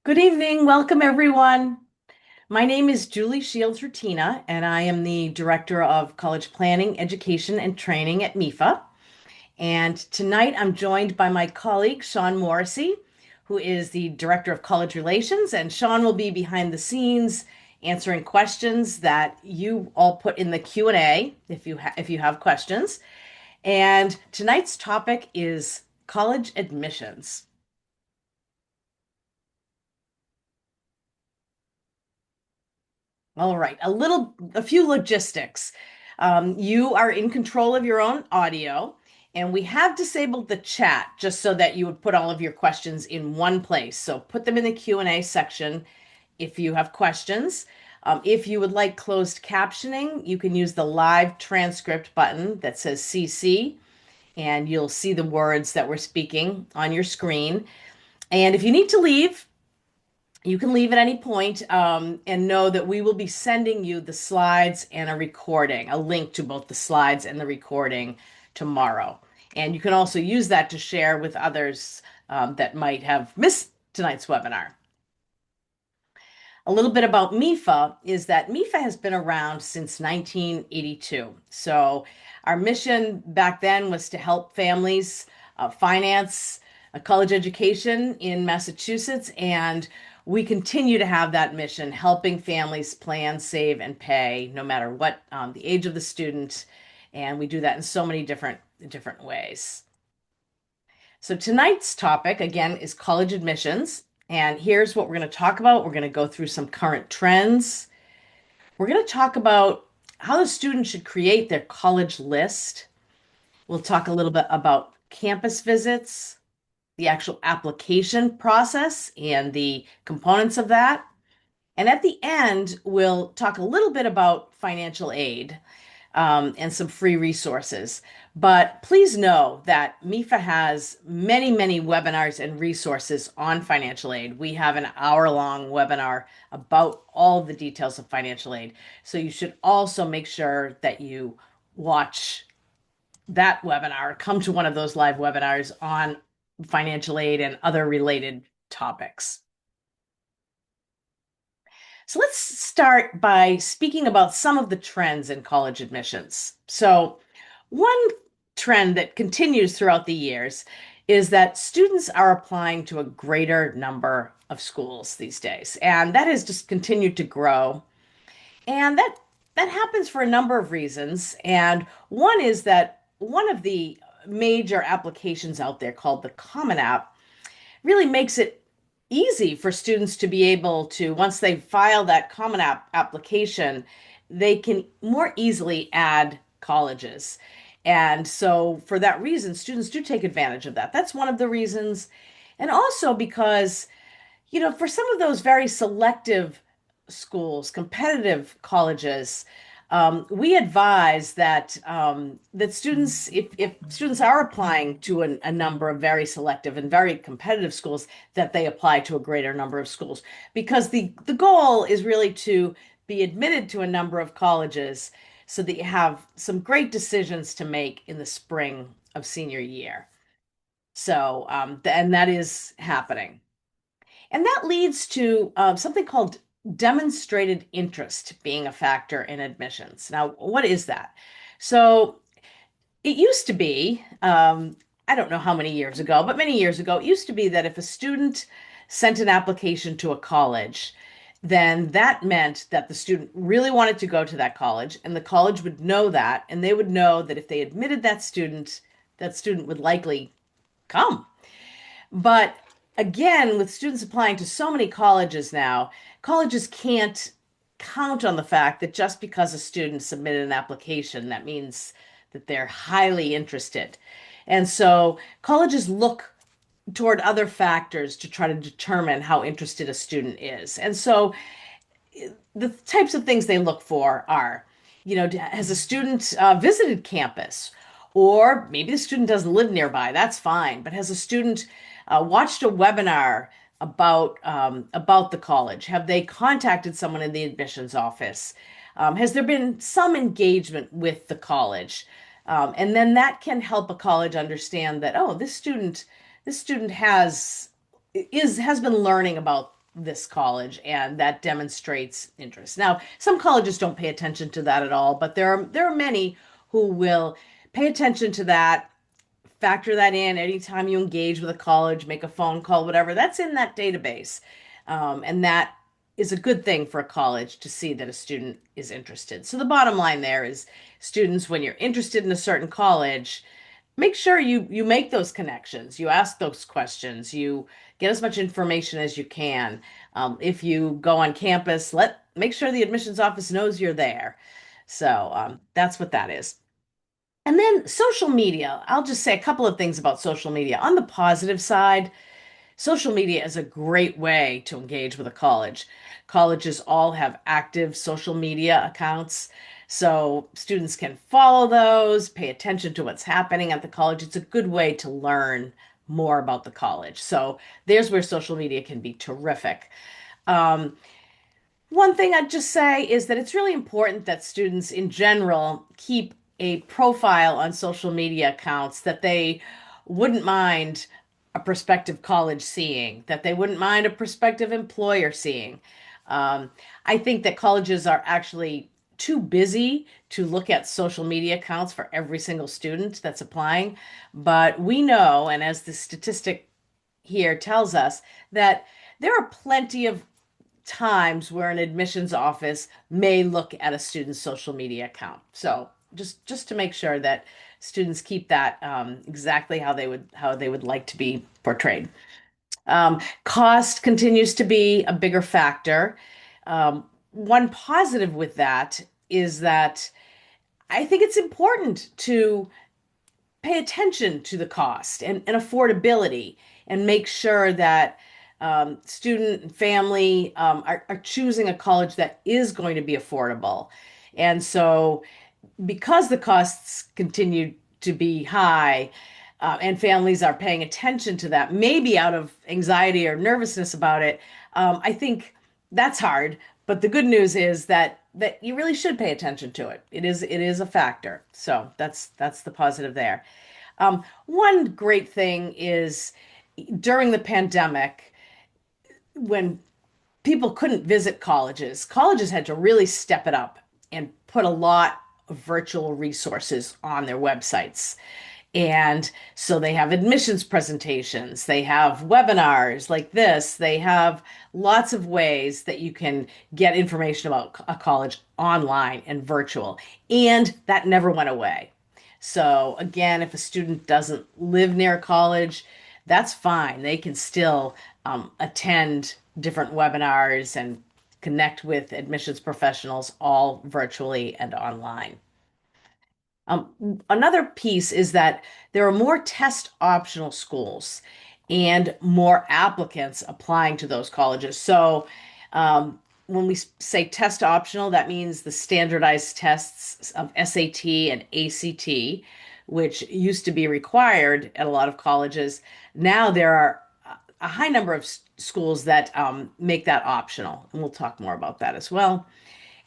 Good evening. Welcome, everyone. My name is Julie Shields Rutina, and I am the Director of College Planning, Education, and Training at MEFA. And tonight I'm joined by my colleague, Sean Morrissey, who is the Director of College Relations. And Sean will be behind the scenes answering questions that you all put in the Q&A if you have questions. And tonight's topic is college admissions. All right, a few logistics. You are in control of your own audio, and we have disabled the chat just so that you would put all of your questions in one place. So put them in the Q&A section if you have questions. If you would like closed captioning, you can use the live transcript button that says CC, and you'll see the words that we're speaking on your screen. And if you need to leave, you can leave at any point, and know that we will be sending you the slides and a recording, a link to both the slides and the recording tomorrow. And you can also use that to share with others that might have missed tonight's webinar. A little bit about MEFA is that MEFA has been around since 1982. So our mission back then was to help families finance a college education in Massachusetts, and we continue to have that mission, helping families plan, save, and pay, no matter what the age of the student. And we do that in so many different ways. So tonight's topic, again, is college admissions. And here's what we're going to talk about. We're going to go through some current trends. We're going to talk about how the student should create their college list. We'll talk a little bit about campus visits, the actual application process, and the components of that. And at the end, we'll talk a little bit about financial aid, and some free resources. But please know that MEFA has many, many webinars and resources on financial aid. We have an hour-long webinar about all the details of financial aid. So you should also make sure that you watch that webinar, come to one of those live webinars on financial aid and other related topics. So let's start by speaking about some of the trends in college admissions. So, one trend that continues throughout the years is that students are applying to a greater number of schools these days, and that has just continued to grow. And that happens for a number of reasons. And one is that one of the major applications out there called the Common App really makes it easy for students to be able to, once they file that Common App application, they can more easily add colleges. And so, for that reason, students do take advantage of that. That's one of the reasons. And also because, for some of those very selective schools, competitive colleges, we advise that students, if students are applying to a number of very selective and very competitive schools, that they apply to a greater number of schools, because the goal is really to be admitted to a number of colleges so that you have some great decisions to make in the spring of senior year. So, and that is happening. And that leads to something called demonstrated interest being a factor in admissions. Now, what is that? So it used to be, I don't know how many years ago, but many years ago, it used to be that if a student sent an application to a college, then that meant that the student really wanted to go to that college, and the college would know that, and they would know that if they admitted that student would likely come. But again, with students applying to so many colleges now, colleges can't count on the fact that just because a student submitted an application, that means that they're highly interested. And so colleges look toward other factors to try to determine how interested a student is. And so the types of things they look for are, has a student visited campus? Or maybe the student doesn't live nearby, that's fine. But has a student watched a webinar about the college? Have they contacted someone in the admissions office? Has there been some engagement with the college? And then that can help a college understand that, oh, this student has been learning about this college, and that demonstrates interest. Now, some colleges don't pay attention to that at all, but there are many who will pay attention to that, factor that in anytime you engage with a college, make a phone call, whatever. That's in that database, and that is a good thing for a college to see that a student is interested. So the bottom line there is, students, when you're interested in a certain college, make sure you make those connections, you ask those questions, you get as much information as you can. If you go on campus, let make sure the admissions office knows you're there. So that's what that is. And then social media. I'll just say a couple of things about social media. On the positive side, social media is a great way to engage with a college. Colleges all have active social media accounts, so students can follow those, pay attention to what's happening at the college. It's a good way to learn more about the college. So there's where social media can be terrific. Um, One thing I'd just say is that it's really important that students in general keep a profile on social media accounts that they wouldn't mind a prospective college seeing, that they wouldn't mind a prospective employer seeing. Um, I think that colleges are actually too busy to look at social media accounts for every single student that's applying. But we know, and as the statistic here tells us, that there are plenty of times where an admissions office may look at a student's social media account. So just to make sure that students keep that exactly how they would like to be portrayed. Cost continues to be a bigger factor. One positive with that is that I think it's important to pay attention to the cost and affordability, and make sure that student and family are choosing a college that is going to be affordable. And so, because the costs continue to be high, and families are paying attention to that, maybe out of anxiety or nervousness about it, I think that's hard. But the good news is that you really should pay attention to it. It is a factor. So that's the positive there. One great thing is, during the pandemic, when people couldn't visit colleges, colleges had to really step it up and put a lot of virtual resources on their websites. And so they have admissions presentations, they have webinars like this, they have lots of ways that you can get information about a college online and virtual. And that never went away. So again, if a student doesn't live near a college, that's fine. They can still attend different webinars and connect with admissions professionals all virtually and online. Another piece is that there are more test optional schools and more applicants applying to those colleges. So, when we say test optional, that means the standardized tests of SAT and ACT, which used to be required at a lot of colleges. Now there are a high number of schools that make that optional, and we'll talk more about that as well.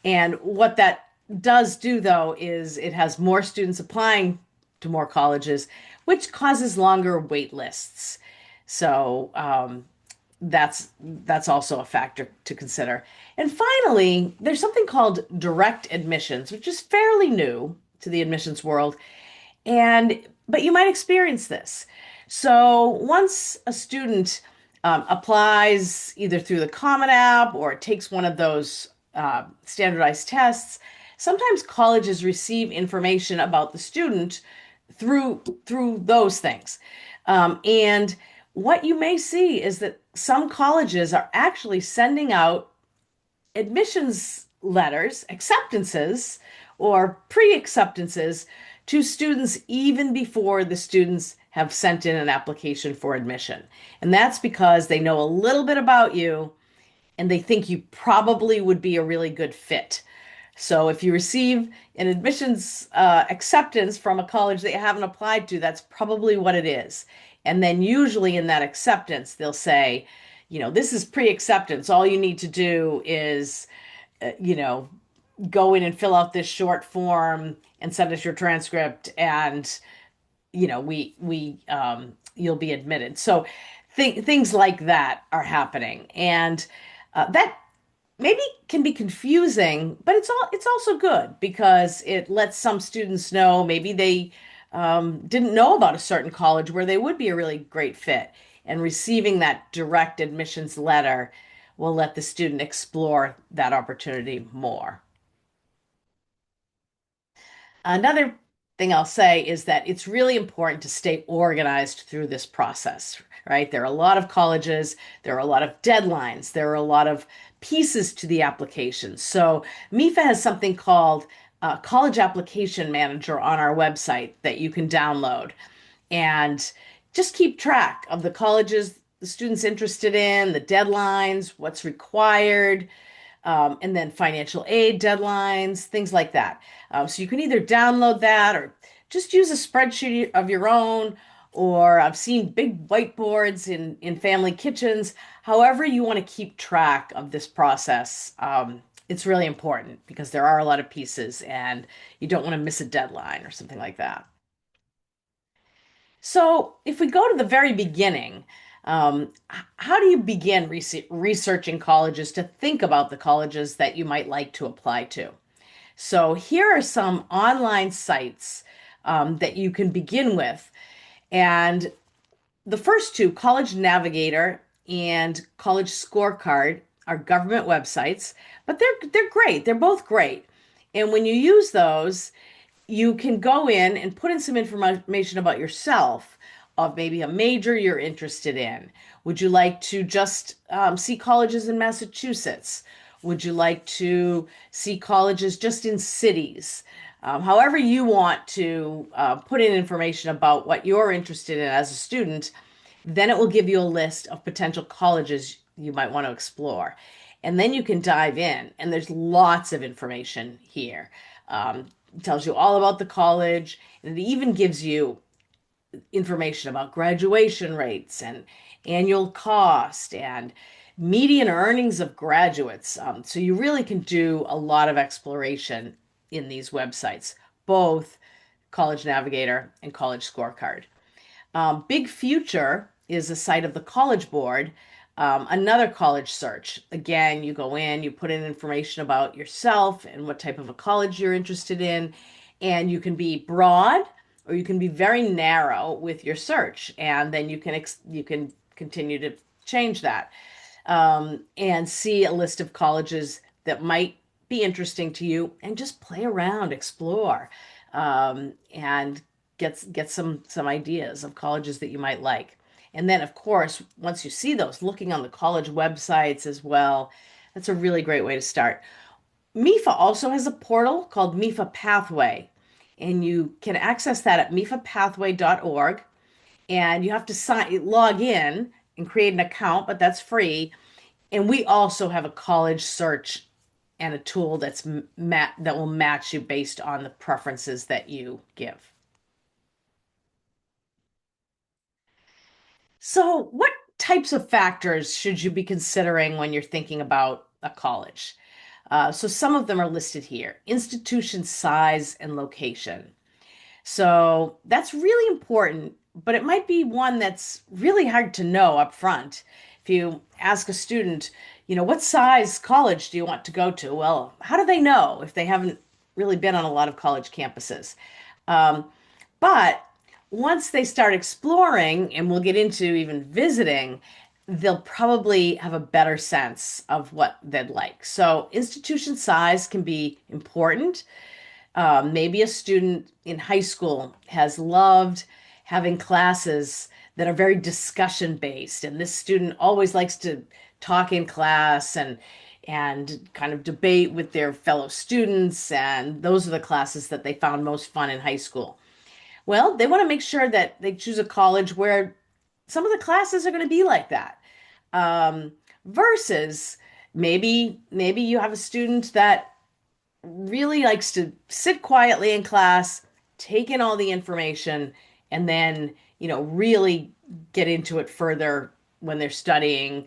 And what that does do, though, is it has more students applying to more colleges, which causes longer wait lists. So that's also a factor to consider. And finally, there's something called direct admissions, which is fairly new to the admissions world. And but you might experience this. So once a student applies either through the Common App or takes one of those standardized tests, sometimes colleges receive information about the student through those things. And what you may see is that some colleges are actually sending out admissions letters, acceptances, or pre-acceptances to students even before the students have sent in an application for admission. And that's because they know a little bit about you and they think you probably would be a really good fit. So if you receive an admissions acceptance from a college that you haven't applied to, that's probably what it is. And then usually in that acceptance, they'll say, this is pre-acceptance. All you need to do is, uh, you know, go in and fill out this short form and send us your transcript, and we you'll be admitted. So things like that are happening, and that maybe can be confusing, but it's also good because it lets some students know maybe they didn't know about a certain college where they would be a really great fit, and receiving that direct admissions letter will let the student explore that opportunity more. Another thing I'll say is that it's really important to stay organized through this process, right? There are a lot of colleges, there are a lot of deadlines, there are a lot of pieces to the application. So MEFA has something called College Application Manager on our website that you can download and just keep track of the colleges the student's interested in, the deadlines, what's required, and then financial aid deadlines, things like that. So you can either download that or just use a spreadsheet of your own, or I've seen big whiteboards in family kitchens. However, you want to keep track of this process. It's really important because there are a lot of pieces and you don't want to miss a deadline or something like that. So, if we go to the very beginning, how do you begin researching colleges to think about the colleges that you might like to apply to? So, here are some online sites that you can begin with. And the first two, College Navigator and College Scorecard, are government websites, but they're great. They're both great. And when you use those, you can go in and put in some information about yourself, of maybe a major you're interested in. Would you like to just see colleges in Massachusetts? Would you like to see colleges just in cities? However, you want to put in information about what you're interested in as a student, then it will give you a list of potential colleges you might want to explore. And then you can dive in, and there's lots of information here. It tells you all about the college, and it even gives you information about graduation rates and annual cost and median earnings of graduates. So you really can do a lot of exploration in these websites, both College Navigator and College Scorecard. Big Future is a site of the College Board, another college search. Again, you go in, you put in information about yourself and what type of a college you're interested in, and you can be broad or you can be very narrow with your search, and then you can continue to change that and see a list of colleges that might be interesting to you, and just play around, explore, and get some ideas of colleges that you might like. And then, of course, once you see those, looking on the college websites as well, that's a really great way to start. MEFA also has a portal called MEFA Pathway, and you can access that at mefapathway.org. And you have to log in and create an account, but that's free. And we also have a college search and a tool that will match you based on the preferences that you give. So, what types of factors should you be considering when you're thinking about a college? So, some of them are listed here: institution size and location. So, that's really important, but it might be one that's really hard to know up front. If you ask a student, what size college do you want to go to? Well, how do they know if they haven't really been on a lot of college campuses? Um, but once they start exploring, and we'll get into even visiting, they'll probably have a better sense of what they'd like. So, institution size can be important. Maybe a student in high school has loved having classes that are very discussion based, and this student always likes to talk in class and kind of debate with their fellow students, and those are the classes that they found most fun in high school. Well, they want to make sure that they choose a college where some of the classes are going to be like that. Versus maybe you have a student that really likes to sit quietly in class, take in all the information, and then, really get into it further when they're studying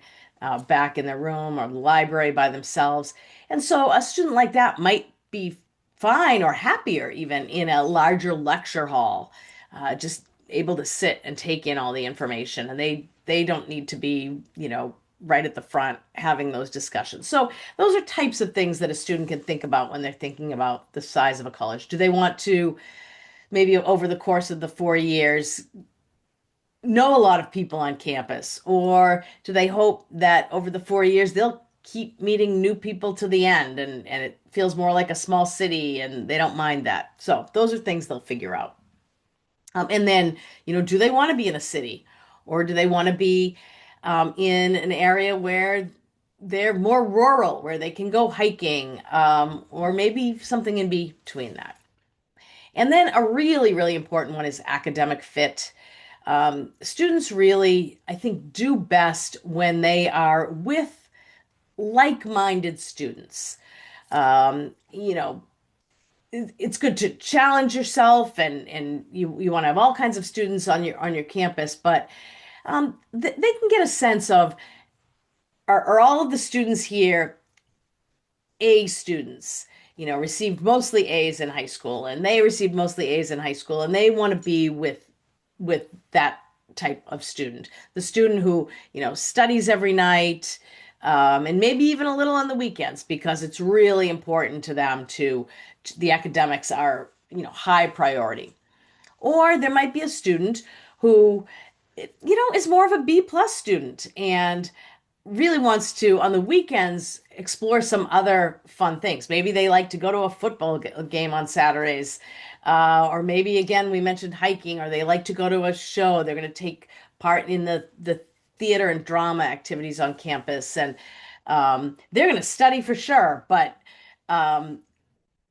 back in their room or the library by themselves. And so a student like that might be fine or happier even in a larger lecture hall, just able to sit and take in all the information, and they don't need to be, right at the front having those discussions. So those are types of things that a student can think about when they're thinking about the size of a college. Do they want to maybe over the course of the 4 years know a lot of people on campus? Or do they hope that over the 4 years they'll keep meeting new people to the end and it feels more like a small city and they don't mind that? So those are things they'll figure out. And then, do they want to be in a city or do they want to be in an area where they're more rural, where they can go hiking, or maybe something in between that? And then a really, really important one is academic fit. Students really, I think, do best when they are with like-minded students. It's good to challenge yourself, and you want to have all kinds of students on your campus, but they can get a sense of, are all of the students here A students, received mostly A's in high school, and they received mostly A's in high school, and they want to be with that type of student, the student who, studies every night, and maybe even a little on the weekends because it's really important to them the academics are, high priority. Or there might be a student who, is more of a B plus student and really wants to, on the weekends, explore some other fun things. Maybe they like to go to a football game on Saturdays. Or maybe, again, we mentioned hiking, or they like to go to a show. They're going to take part in the theater and drama activities on campus. And they're going to study for sure, but um,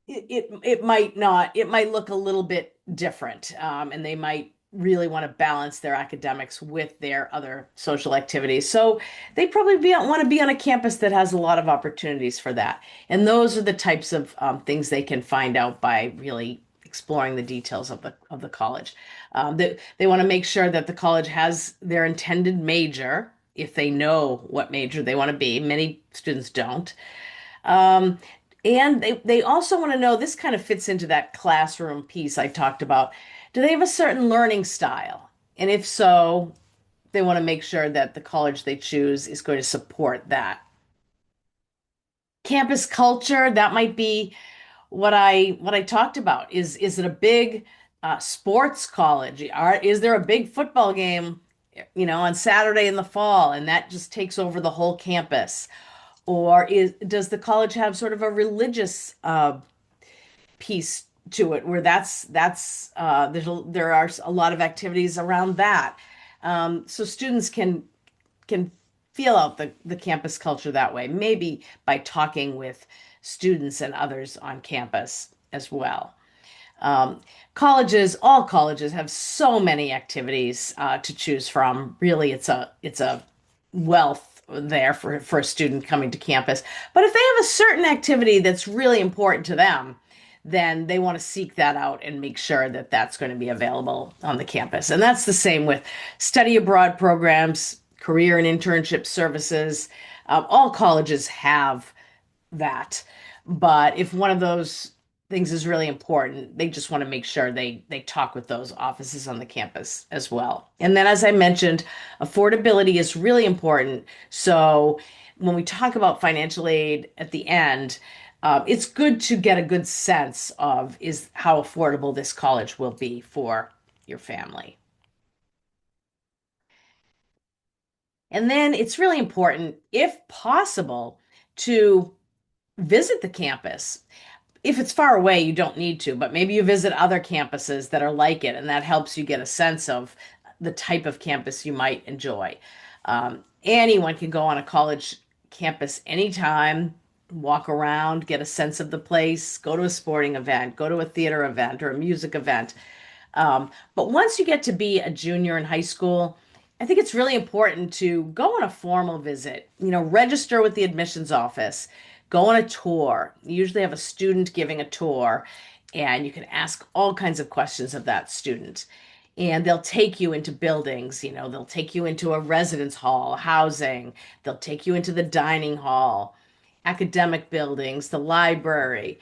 it might not, it might look a little bit different. And they might really want to balance their academics with their other social activities. So they probably want to be on a campus that has a lot of opportunities for that. And those are the types of things they can find out by really exploring the details of the college. They want to make sure that the college has their intended major, if they know what major they want to be. Many students don't. Um, and they also want to know, this kind of fits into that classroom piece I talked about. Do they have a certain learning style? And if so, they want to make sure that the college they choose is going to support that. Campus culture, that might be what I talked about. Is it a big sports college? Is there a big football game, on Saturday in the fall, and that just takes over the whole campus? Or does the college have sort of a religious piece to it, where there are a lot of activities around that, so students can feel out the campus culture that way, maybe by talking with students and others on campus as well. Um, all colleges have so many activities to choose from. Really, it's a wealth there for a student coming to campus. But if they have a certain activity that's really important to them, then they want to seek that out and make sure that that's going to be available on the campus. And that's the same with study abroad programs, career and internship services. All colleges have that. But if one of those things is really important, they just want to make sure they talk with those offices on the campus as well. And then, as I mentioned, affordability is really important. So when we talk about financial aid at the end, it's good to get a good sense of is how affordable this college will be for your family. And then it's really important, if possible, to visit the campus. If it's far away, you don't need to, but maybe you visit other campuses that are like it, and that helps you get a sense of the type of campus you might enjoy. Anyone can go on a college campus anytime, walk around, get a sense of the place, go to a sporting event, go to a theater event or a music event. But once you get to be a junior in high school, I think it's really important to go on a formal visit, register with the admissions office, go on a tour. You usually have a student giving a tour, and you can ask all kinds of questions of that student. And they'll take you into buildings, they'll take you into a residence hall, housing, they'll take you into the dining hall, academic buildings, the library.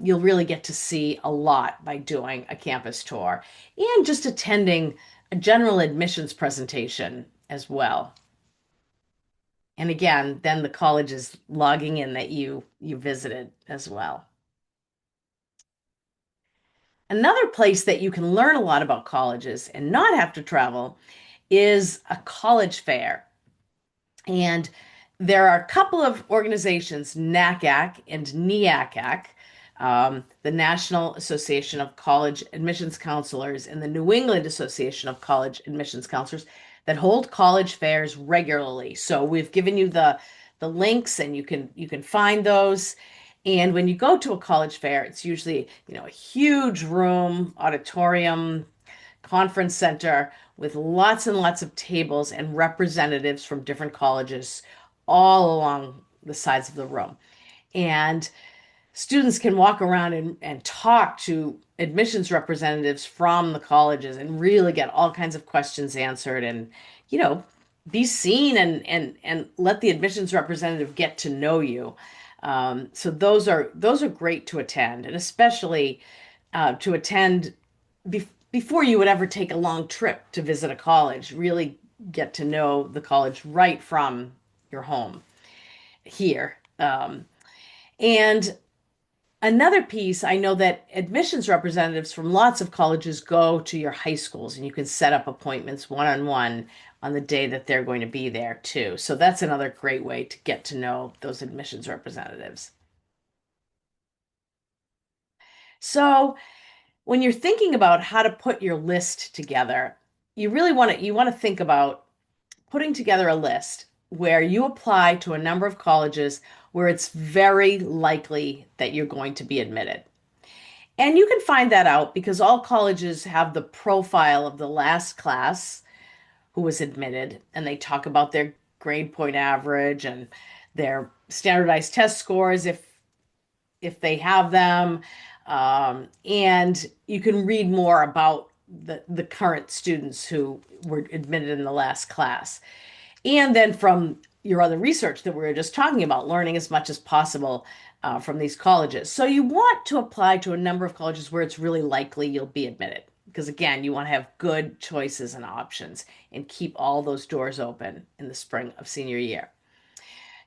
You'll really get to see a lot by doing a campus tour and just attending a general admissions presentation as well. And again, then the college is logging in that you visited as well. Another place that you can learn a lot about colleges and not have to travel is a college fair. And there are a couple of organizations, NACAC and NEACAC, the National Association of College Admissions Counselors and the New England Association of College Admissions Counselors, that hold college fairs regularly. So we've given you the links, and you can find those. And when you go to a college fair, it's usually, a huge room, auditorium, conference center with lots and lots of tables and representatives from different colleges all along the sides of the room. And students can walk around and talk to admissions representatives from the colleges and really get all kinds of questions answered, and, you know, be seen, and let the admissions representative get to know you. So those are great to attend, and especially to attend before you would ever take a long trip to visit a college. Really get to know the college right from your home here. And another piece, I know that admissions representatives from lots of colleges go to your high schools, and you can set up appointments one-on-one on the day that they're going to be there too. So that's another great way to get to know those admissions representatives. So when you're thinking about how to put your list together, you want to think about putting together a list where you apply to a number of colleges where it's very likely that you're going to be admitted. And you can find that out because all colleges have the profile of the last class who was admitted, and they talk about their grade point average and their standardized test scores if they have them. And you can read more about the current students who were admitted in the last class. And then from your other research that we were just talking about, learning as much as possible from these colleges. So you want to apply to a number of colleges where it's really likely you'll be admitted. Because again, you want to have good choices and options and keep all those doors open in the spring of senior year.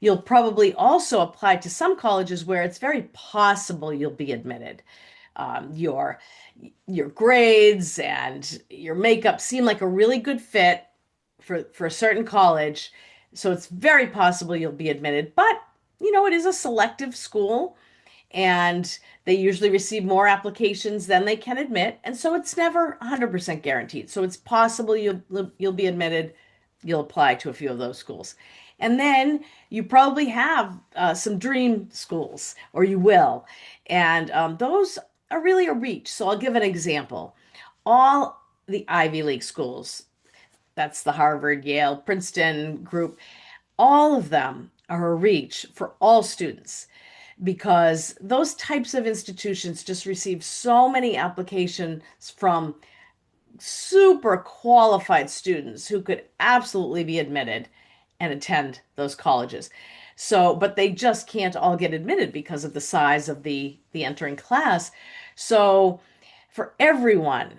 You'll probably also apply to some colleges where it's very possible you'll be admitted. Your grades and your makeup seem like a really good fit for a certain college, so it's very possible you'll be admitted. But it is a selective school, and they usually receive more applications than they can admit, and so it's never 100% guaranteed. So it's possible you'll be admitted. You'll apply to a few of those schools. And then you probably have some dream schools, or you will. And those are really a reach. So I'll give an example. All the Ivy League schools, that's the Harvard, Yale, Princeton group, all of them are a reach for all students because those types of institutions just receive so many applications from super qualified students who could absolutely be admitted and attend those colleges. So, but they just can't all get admitted because of the size of the entering class. So, for everyone,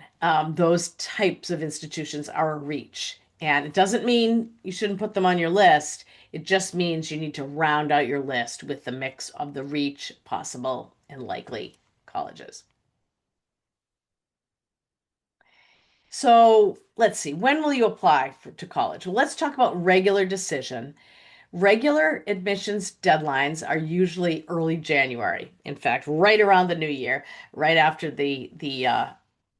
those types of institutions are a reach. And it doesn't mean you shouldn't put them on your list. It just means you need to round out your list with the mix of the reach, possible, and likely colleges. So let's see, when will you apply to college? Well, let's talk about regular decision. Regular admissions deadlines are usually early January. In fact, right around the new year, right after the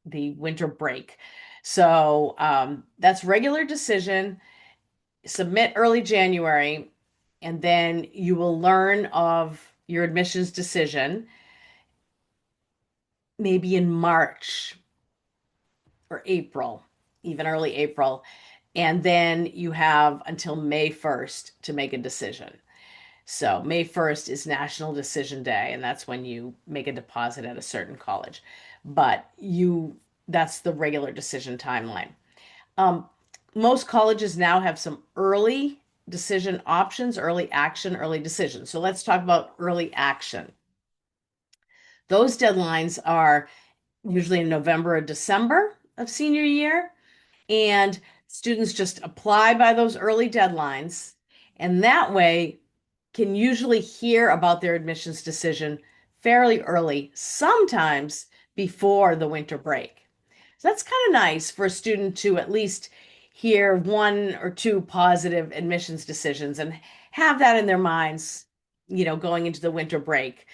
winter break. So that's regular decision. Submit early January, and then you will learn of your admissions decision maybe in March or April, even early April. And then you have until May 1st to make a decision. So May 1st is National Decision Day, and that's when you make a deposit at a certain college. But that's the regular decision timeline. Um, Most colleges now have some early decision options, early action, early decision. So let's talk about early action. Those deadlines are usually in November or December of senior year. And students just apply by those early deadlines. And that way can usually hear about their admissions decision fairly early, sometimes before the winter break. So that's kind of nice for a student to at least hear one or two positive admissions decisions and have that in their minds, going into the winter break,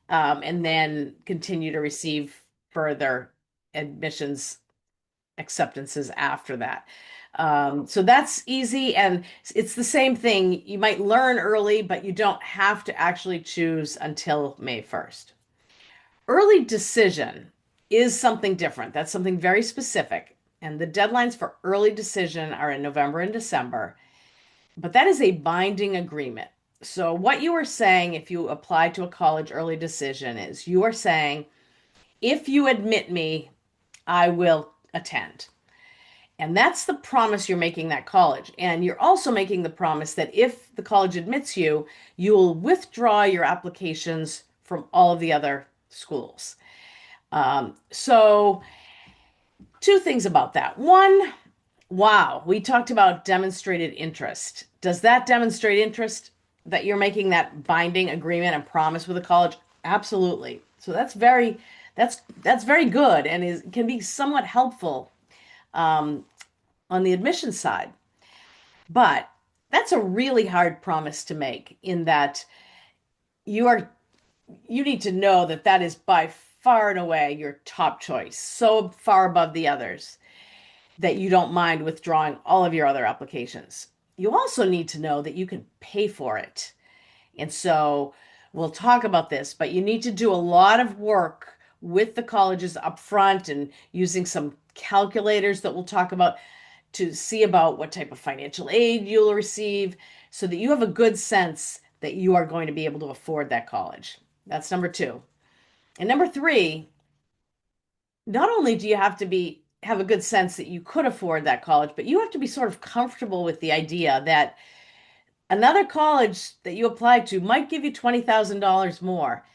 and then continue to receive further admissions acceptances after that. So that's easy. And it's the same thing. You might learn early, but you don't have to actually choose until May 1st. Early decision is something different. That's something very specific. And the deadlines for early decision are in November and December, but that is a binding agreement. So, what you are saying if you apply to a college early decision is you are saying, if you admit me, I will attend. And that's the promise you're making that college. And you're also making the promise that if the college admits you, you'll withdraw your applications from all of the other schools. So, two things about that. One, wow, we talked about demonstrated interest. Does that demonstrate interest that you're making that binding agreement and promise with the college? Absolutely. So that's very good and is can be somewhat helpful um, on the admission side. But that's a really hard promise to make in that you are you need to know that that is by far and away your top choice, so far above the others that you don't mind withdrawing all of your other applications. You also need to know that you can pay for it. And so we'll talk about this, but you need to do a lot of work with the colleges up front and using some calculators that we'll talk about to see about what type of financial aid you'll receive so that you have a good sense that you are going to be able to afford that college. That's number two. And number three, not only do you have to have a good sense that you could afford that college, but you have to be sort of comfortable with the idea that another college that you applied to might give you $20,000 more,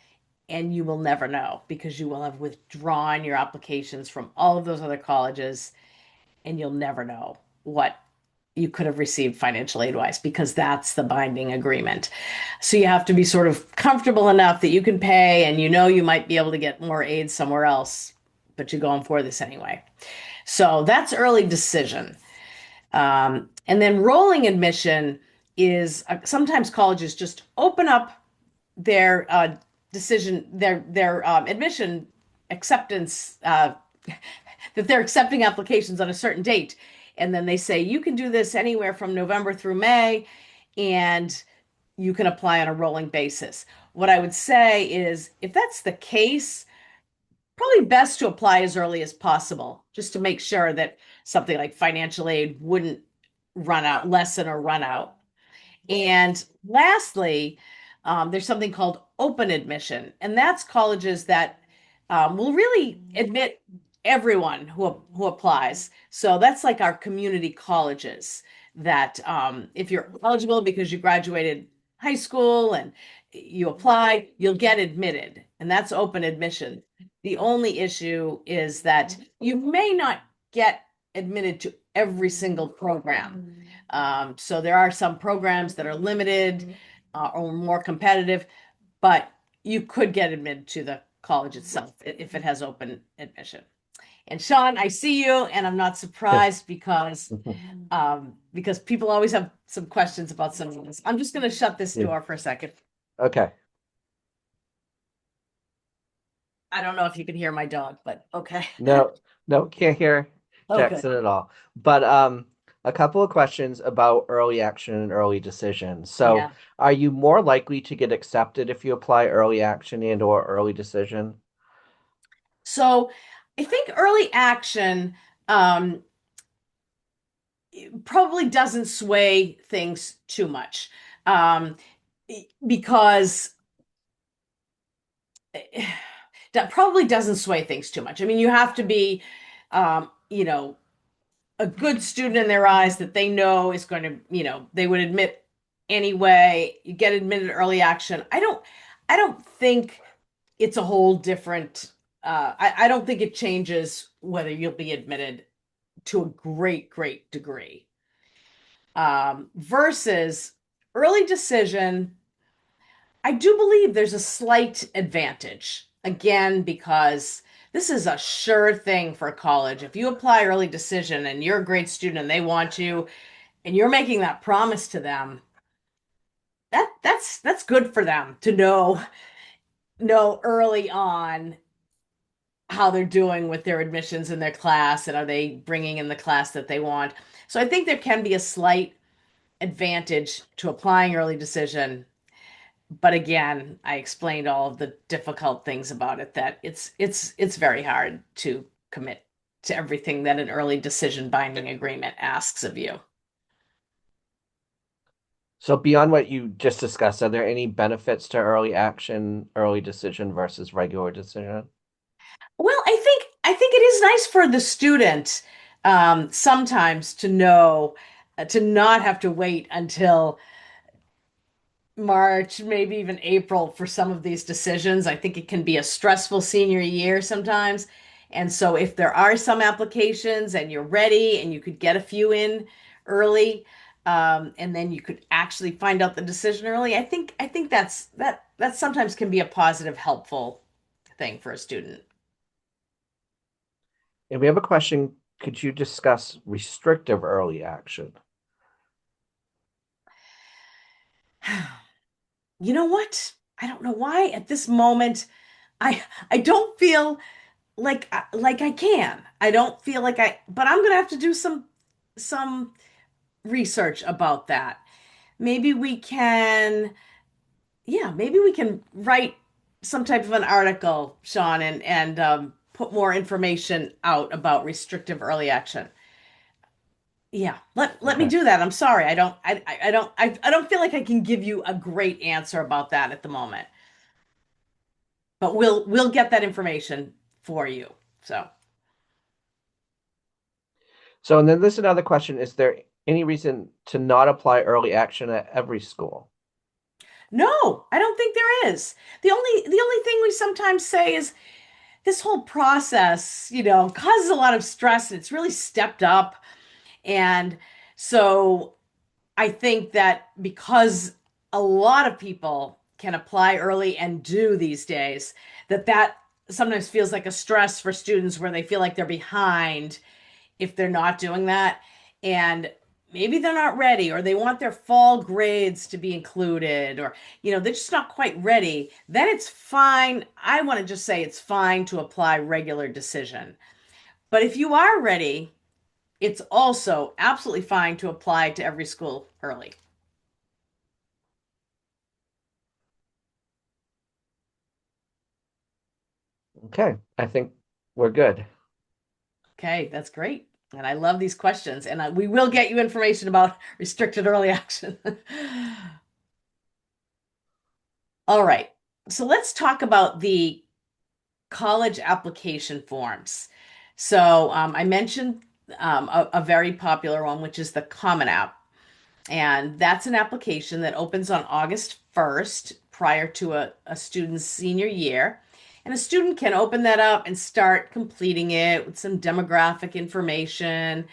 and you will never know because you will have withdrawn your applications from all of those other colleges, and you'll never know what you could have received financial aid wise because that's the binding agreement. So you have to be sort of comfortable enough that you can pay and you might be able to get more aid somewhere else, but you're going for this anyway. So that's early decision. And then rolling admission is sometimes colleges just open up their admission acceptance, that they're accepting applications on a certain date. And then they say, you can do this anywhere from November through May, and you can apply on a rolling basis. What I would say is, if that's the case, probably best to apply as early as possible, just to make sure that something like financial aid wouldn't lessen or run out. And lastly, there's something called open admission, and that's colleges that will really admit everyone who applies. So that's like our community colleges that if you're eligible because you graduated high school and you apply, you'll get admitted, and that's open admission. The only issue is that you may not get admitted to every single program. So there are some programs that are limited or more competitive, but you could get admitted to the college itself if it has open admission. And Sean, I see you, and I'm not surprised because people always have some questions about some of this. I'm just going to shut this door for a second. Okay. I don't know if you can hear my dog, but okay. No, no, can't hear Okay. Jackson at all. But a couple of questions about early action and early decision. So, Yeah. are you more likely to get accepted if you apply early action and or early decision? So I think early action probably doesn't sway things too much because that probably doesn't sway things too much. I mean, you have to be, um, you know, a good student in their eyes that they know is going to, they would admit anyway. You get admitted early action. I don't think it's a whole different, I don't think it changes whether you'll be admitted to a great, great degree. Versus early decision, I do believe there's a slight advantage. Again, because this is a sure thing for college. If you apply early decision and you're a great student and they want you and you're making that promise to them, that's good for them to know early on how they're doing with their admissions in their class and are they bringing in the class that they want. So I think there can be a slight advantage to applying early decision. But again, I explained all of the difficult things about it that it's very hard to commit to everything that an early decision binding agreement asks of you. So beyond what you just discussed, are there any benefits to early action, early decision versus regular decision? Well, I think it is nice for the student sometimes to know to not have to wait until March, maybe even April for some of these decisions. I think it can be a stressful senior year sometimes. And so if there are some applications and you're ready and you could get a few in early, and then you could actually find out the decision early, I think that sometimes can be a positive, helpful thing for a student. And we have a question. Could you discuss restrictive early action? You know what? I don't know why at this moment I don't feel like I can. I don't feel like but I'm gonna have to do some research about that. Maybe we can, yeah, maybe we can write some type of an article, Sean, and put more information out about restrictive early action. Yeah, let me Okay. do that. I'm sorry. I don't feel like I can give you a great answer about that at the moment. But we'll get that information for you. So, So, and then there's another question. Is there any reason to not apply early action at every school? no, I don't think there is. The only thing we sometimes say is this whole process, causes a lot of stress and it's really stepped up. And so I think that because a lot of people can apply early and do these days, that sometimes feels like a stress for students where they feel like they're behind if they're not doing that. And maybe they're not ready or they want their fall grades to be included or they're just not quite ready. Then it's fine. I want to just say it's fine to apply regular decision. But if you are ready, it's also absolutely fine to apply to every school early. Okay, I think we're good. Okay, that's great. And I love these questions. And we will get you information about restricted early action. All right. So let's talk about the college application forms. So I mentioned a very popular one, which is the Common App. And that's an application that opens on August 1st prior to a student's senior year. And a student can open that up and start completing it with some demographic information.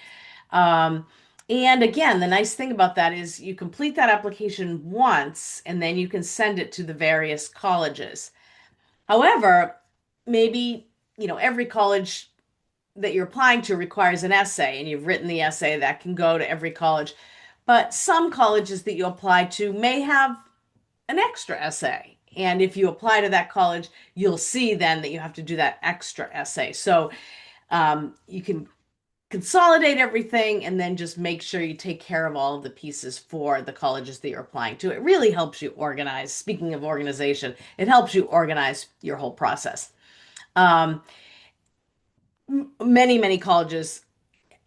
Um, and again, the nice thing about that is you complete that application once and then you can send it to the various colleges. However, maybe, every college that you're applying to requires an essay and you've written the essay that can go to every college. But some colleges that you apply to may have an extra essay. And if you apply to that college, you'll see then that you have to do that extra essay. So you can consolidate everything and then just make sure you take care of all of the pieces for the colleges that you're applying to. It really helps you organize. Speaking of organization, it helps you organize your whole process. Um, many colleges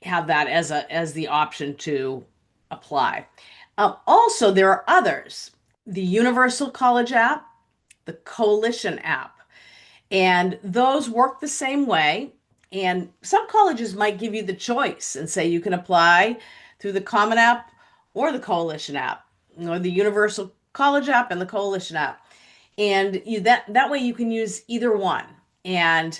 have that as the option to apply. Also, there are others. The Universal College app, the Coalition app, and those work the same way. And some colleges might give you the choice and say you can apply through the Common App or the Coalition app, or the Universal College app and the Coalition app. And that way you can use either one. And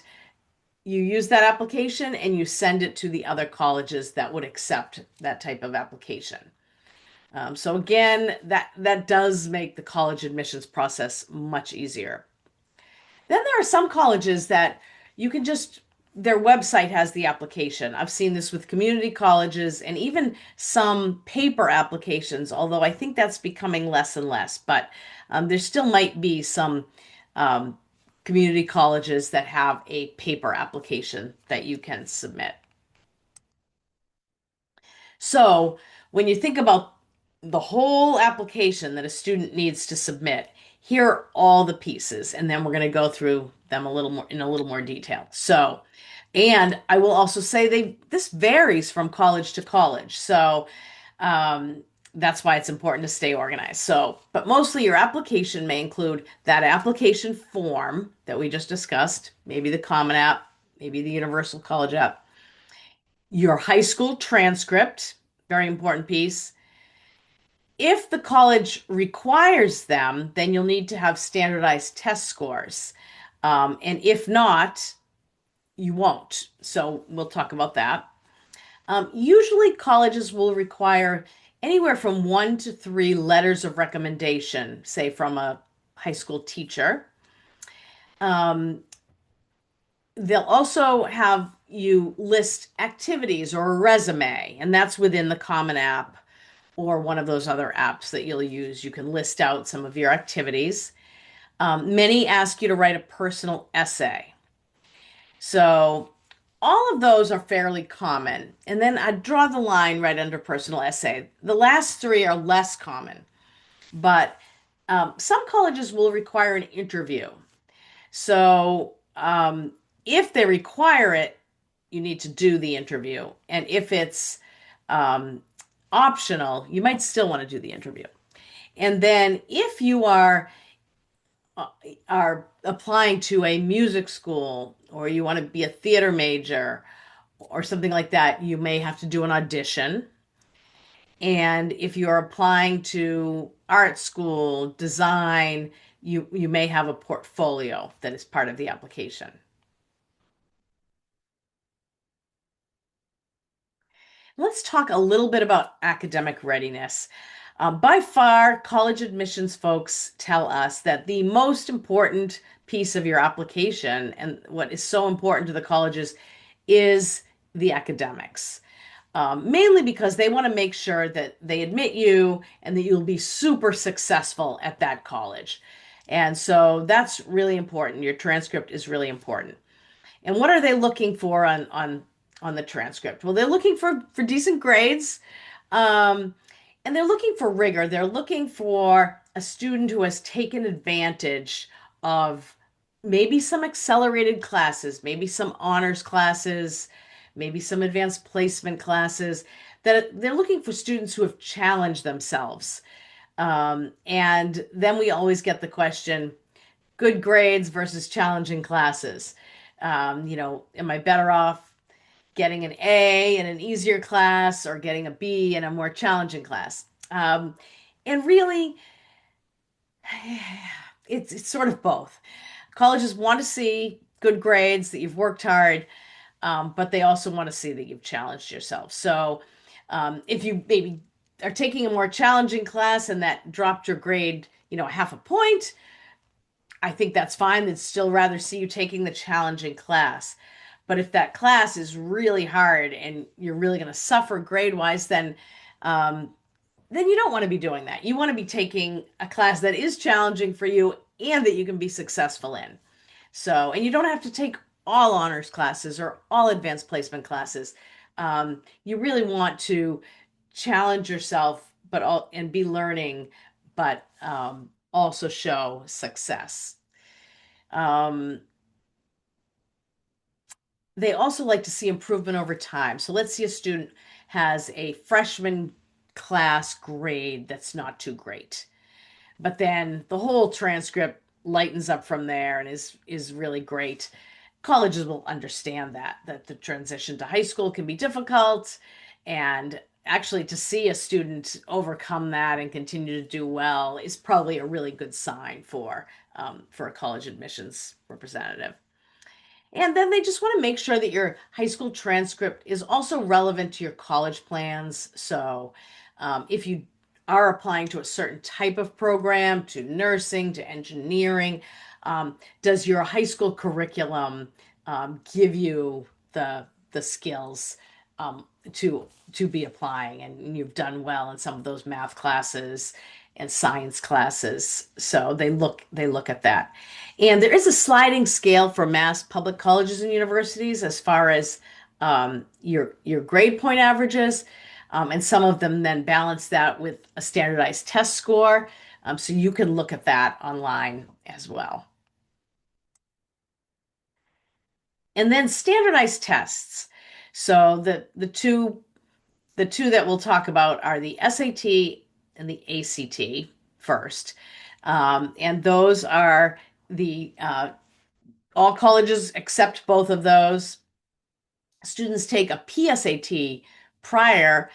you use that application and you send it to the other colleges that would accept that type of application. So again, that does make the college admissions process much easier. Then there are some colleges that you can just, their website has the application. I've seen this with community colleges and even some paper applications, although I think that's becoming less and less. But there still might be some um, community colleges that have a paper application that you can submit. So when you think about the whole application that a student needs to submit, here are all the pieces, and then we're going to go through them a little more in a little more detail. So, and I will also say this varies from college to college. So, that's why it's important to stay organized. So, but mostly your application may include that application form that we just discussed, maybe the Common App, maybe the Universal College App, your high school transcript, very important piece. If the college requires them, then you'll need to have standardized test scores. And if not, you won't. So we'll talk about that. Usually, colleges will require anywhere from 1 to 3 letters of recommendation, say from a high school teacher. Um, they'll also have you list activities or a resume, and that's within the Common App or one of those other apps that you'll use. You can list out some of your activities. Many ask you to write a personal essay. So all of those are fairly common. And then I draw the line right under personal essay. The last three are less common, but some colleges will require an interview. So if they require it, you need to do the interview. And if it's um, optional, you might still want to do the interview. And then if you uh, are applying to a music school or you want to be a theater major or something like that, you may have to do an audition. And if you're applying to art school, design, you may have a portfolio that is part of the application. Let's talk a little bit about academic readiness. By far, college admissions folks tell us that the most important piece of your application and what is so important to the colleges is the academics. Mainly because they want to make sure that they admit you and that you'll be super successful at that college. And so that's really important. Your transcript is really important. And what are they looking for on the transcript? Well, they're looking for decent grades, um, and they're looking for rigor. They're looking for a student who has taken advantage of maybe some accelerated classes, maybe some honors classes, maybe some advanced placement classes. That they're looking for students who have challenged themselves. And then we always get the question, good grades versus challenging classes. Am I better off getting an A in an easier class or getting a B in a more challenging class? And really, it's sort of both. Colleges want to see good grades, that you've worked hard, but they also want to see that you've challenged yourself. So if you maybe are taking a more challenging class and that dropped your grade, half a point, I think that's fine. They'd still rather see you taking the challenging class. But if that class is really hard and you're really going to suffer grade wise, then you don't want to be doing that. You want to be taking a class that is challenging for you and that you can be successful in. So, and you don't have to take all honors classes or all advanced placement classes. You really want to challenge yourself, but all and be learning, but also show success. Um, they also like to see improvement over time. So let's see a student has a freshman class grade that's not too great, but then the whole transcript lightens up from there and is really great. Colleges will understand that the transition to high school can be difficult, and actually to see a student overcome that and continue to do well is probably a really good sign for a college admissions representative. And then they just want to make sure that your high school transcript is also relevant to your college plans. So if you are applying to a certain type of program, to nursing, to engineering, does your high school curriculum give you the skills um, to be applying? And you've done well in some of those math classes and science classes. So they look at that. And there is a sliding scale for mass public colleges and universities as far as your grade point averages, and some of them then balance that with a standardized test score. So you can look at that online as well. And then standardized tests. So the two that we'll talk about are the SAT and the ACT first. And those are the all colleges accept both of those. Students take a PSAT prior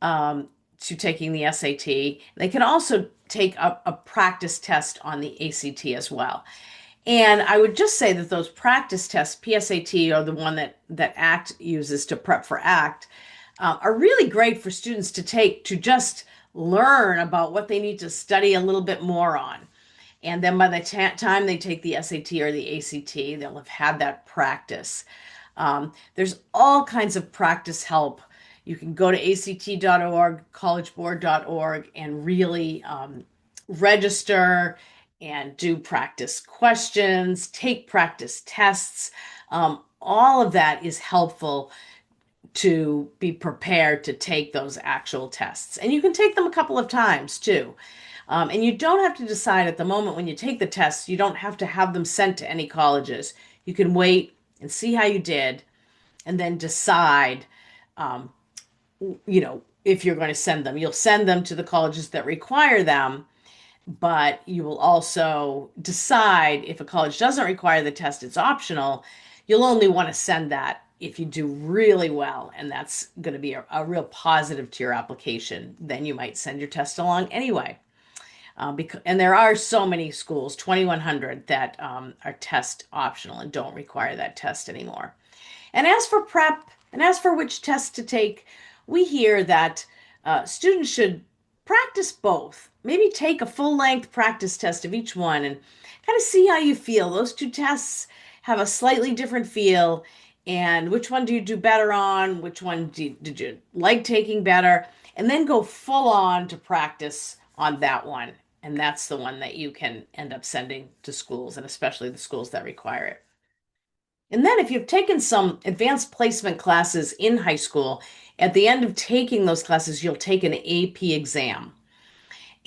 to taking the SAT. They can also take a practice test on the ACT as well. And I would just say that those practice tests, PSAT, or the one that ACT uses to prep for ACT, are really great for students to take to just learn about what they need to study a little bit more on. And then by the time they take the SAT or the ACT, they'll have had that practice. There's all kinds of practice help. You can go to act.org, collegeboard.org, and really register and do practice questions, take practice tests. All of that is helpful to be prepared to take those actual tests. And you can take them a couple of times too. And you don't have to decide at the moment when you take the tests, you don't have to have them sent to any colleges. You can wait and see how you did and then decide, um, if you're going to send them. You'll send them to the colleges that require them, but you will also decide if a college doesn't require the test, it's optional. You'll only want to send that if you do really well, and that's going to be a real positive to your application. Then you might send your test along anyway. And there are so many schools, 2,100, that are test optional and don't require that test anymore. And as for prep and as for which tests to take, we hear that students should practice both. Maybe take a full length practice test of each one and kind of see how you feel. Those two tests have a slightly different feel. And which one do you do better on? Which one did you like taking better? And then go full on to practice on that one. And that's the one that you can end up sending to schools, and especially the schools that require it. And then if you've taken some advanced placement classes in high school, at the end of taking those classes, you'll take an AP exam.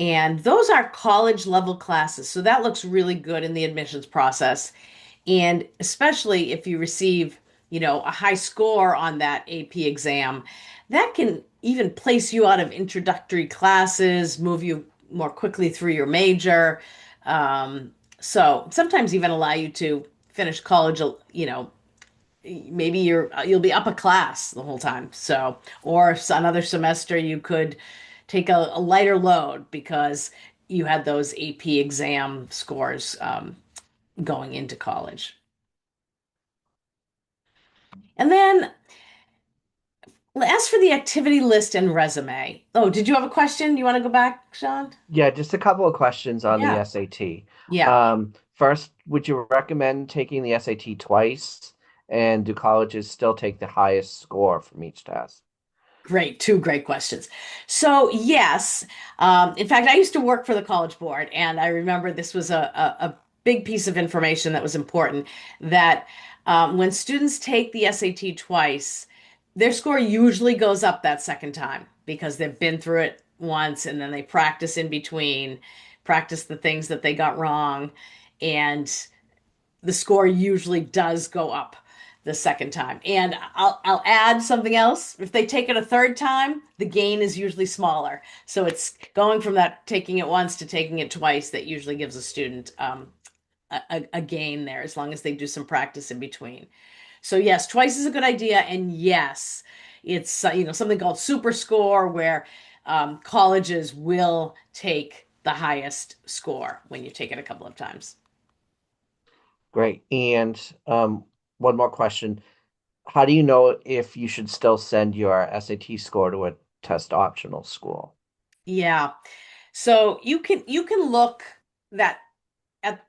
And those are college level classes. So that looks really good in the admissions process. And especially if you receive, a high score on that AP exam, that can even place you out of introductory classes, move you more quickly through your major. So sometimes even allow you to finish college, maybe you'll be up a class the whole time. So, or another semester you could take a lighter load because you had those AP exam scores going into college. And then as for the activity list and resume. Oh, did you have a question? You want to go back, Sean? Yeah, just a couple of questions on the Yeah. SAT. Yeah. First, would you recommend taking the SAT twice? And do colleges still take the highest score from each test? Great, two great questions. So, yes, in fact, I used to work for the College Board, and I remember this was a big piece of information that was important that when students take the SAT twice, their score usually goes up that second time because they've been through it once and then they practice in between, practice the things that they got wrong, and the score usually does go up the second time. And I'll add something else. If they take it a third time, the gain is usually smaller. So it's going from that taking it once to taking it twice that usually gives a student a gain there as long as they do some practice in between. So yes, twice is a good idea. And yes, It's something called super score where colleges will take the highest score when you take it a couple of times. Great. And one more question. How do you know if you should still send your SAT score to a test optional school? Yeah. So you can look that at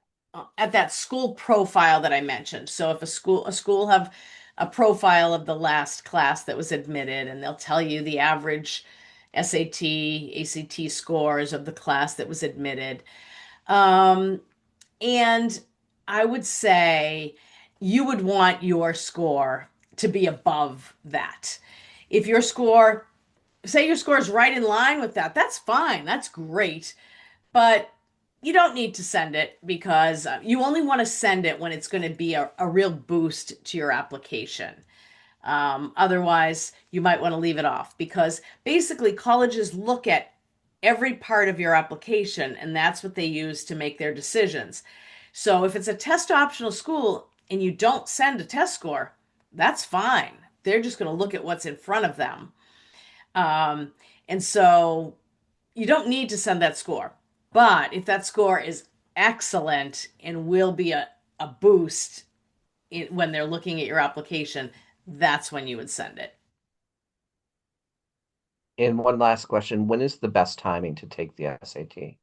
at that school profile that I mentioned. So if a school have a profile of the last class that was admitted, and they'll tell you the average SAT, ACT scores of the class that was admitted. Um, and I would say you would want your score to be above that. If your score, say your score is right in line with that, that's fine. That's great. But you don't need to send it because you only want to send it when it's going to be a real boost to your application. Otherwise, you might want to leave it off because basically colleges look at every part of your application and that's what they use to make their decisions. So if it's a test optional school and you don't send a test score, that's fine. They're just going to look at what's in front of them. Um, and so you don't need to send that score. But if that score is excellent and will be a boost when they're looking at your application, that's when you would send it. And one last question, when is the best timing to take the SAT?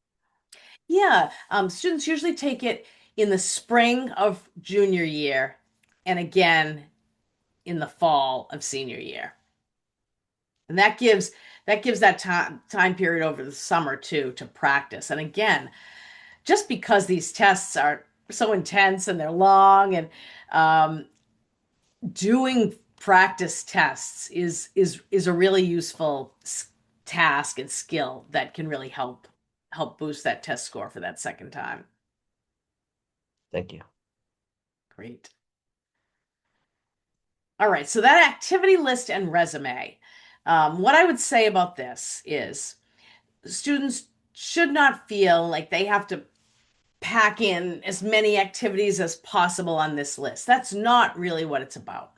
Yeah, students usually take it in the spring of junior year and again in the fall of senior year. And that gives that time period over the summer too to practice. And again, just because these tests are so intense and they're long and um, doing practice tests is a really useful task and skill that can really help boost that test score for that second time. Thank you. Great. All right, so that activity list and resume. What I would say about this is students should not feel like they have to pack in as many activities as possible on this list. That's not really what it's about.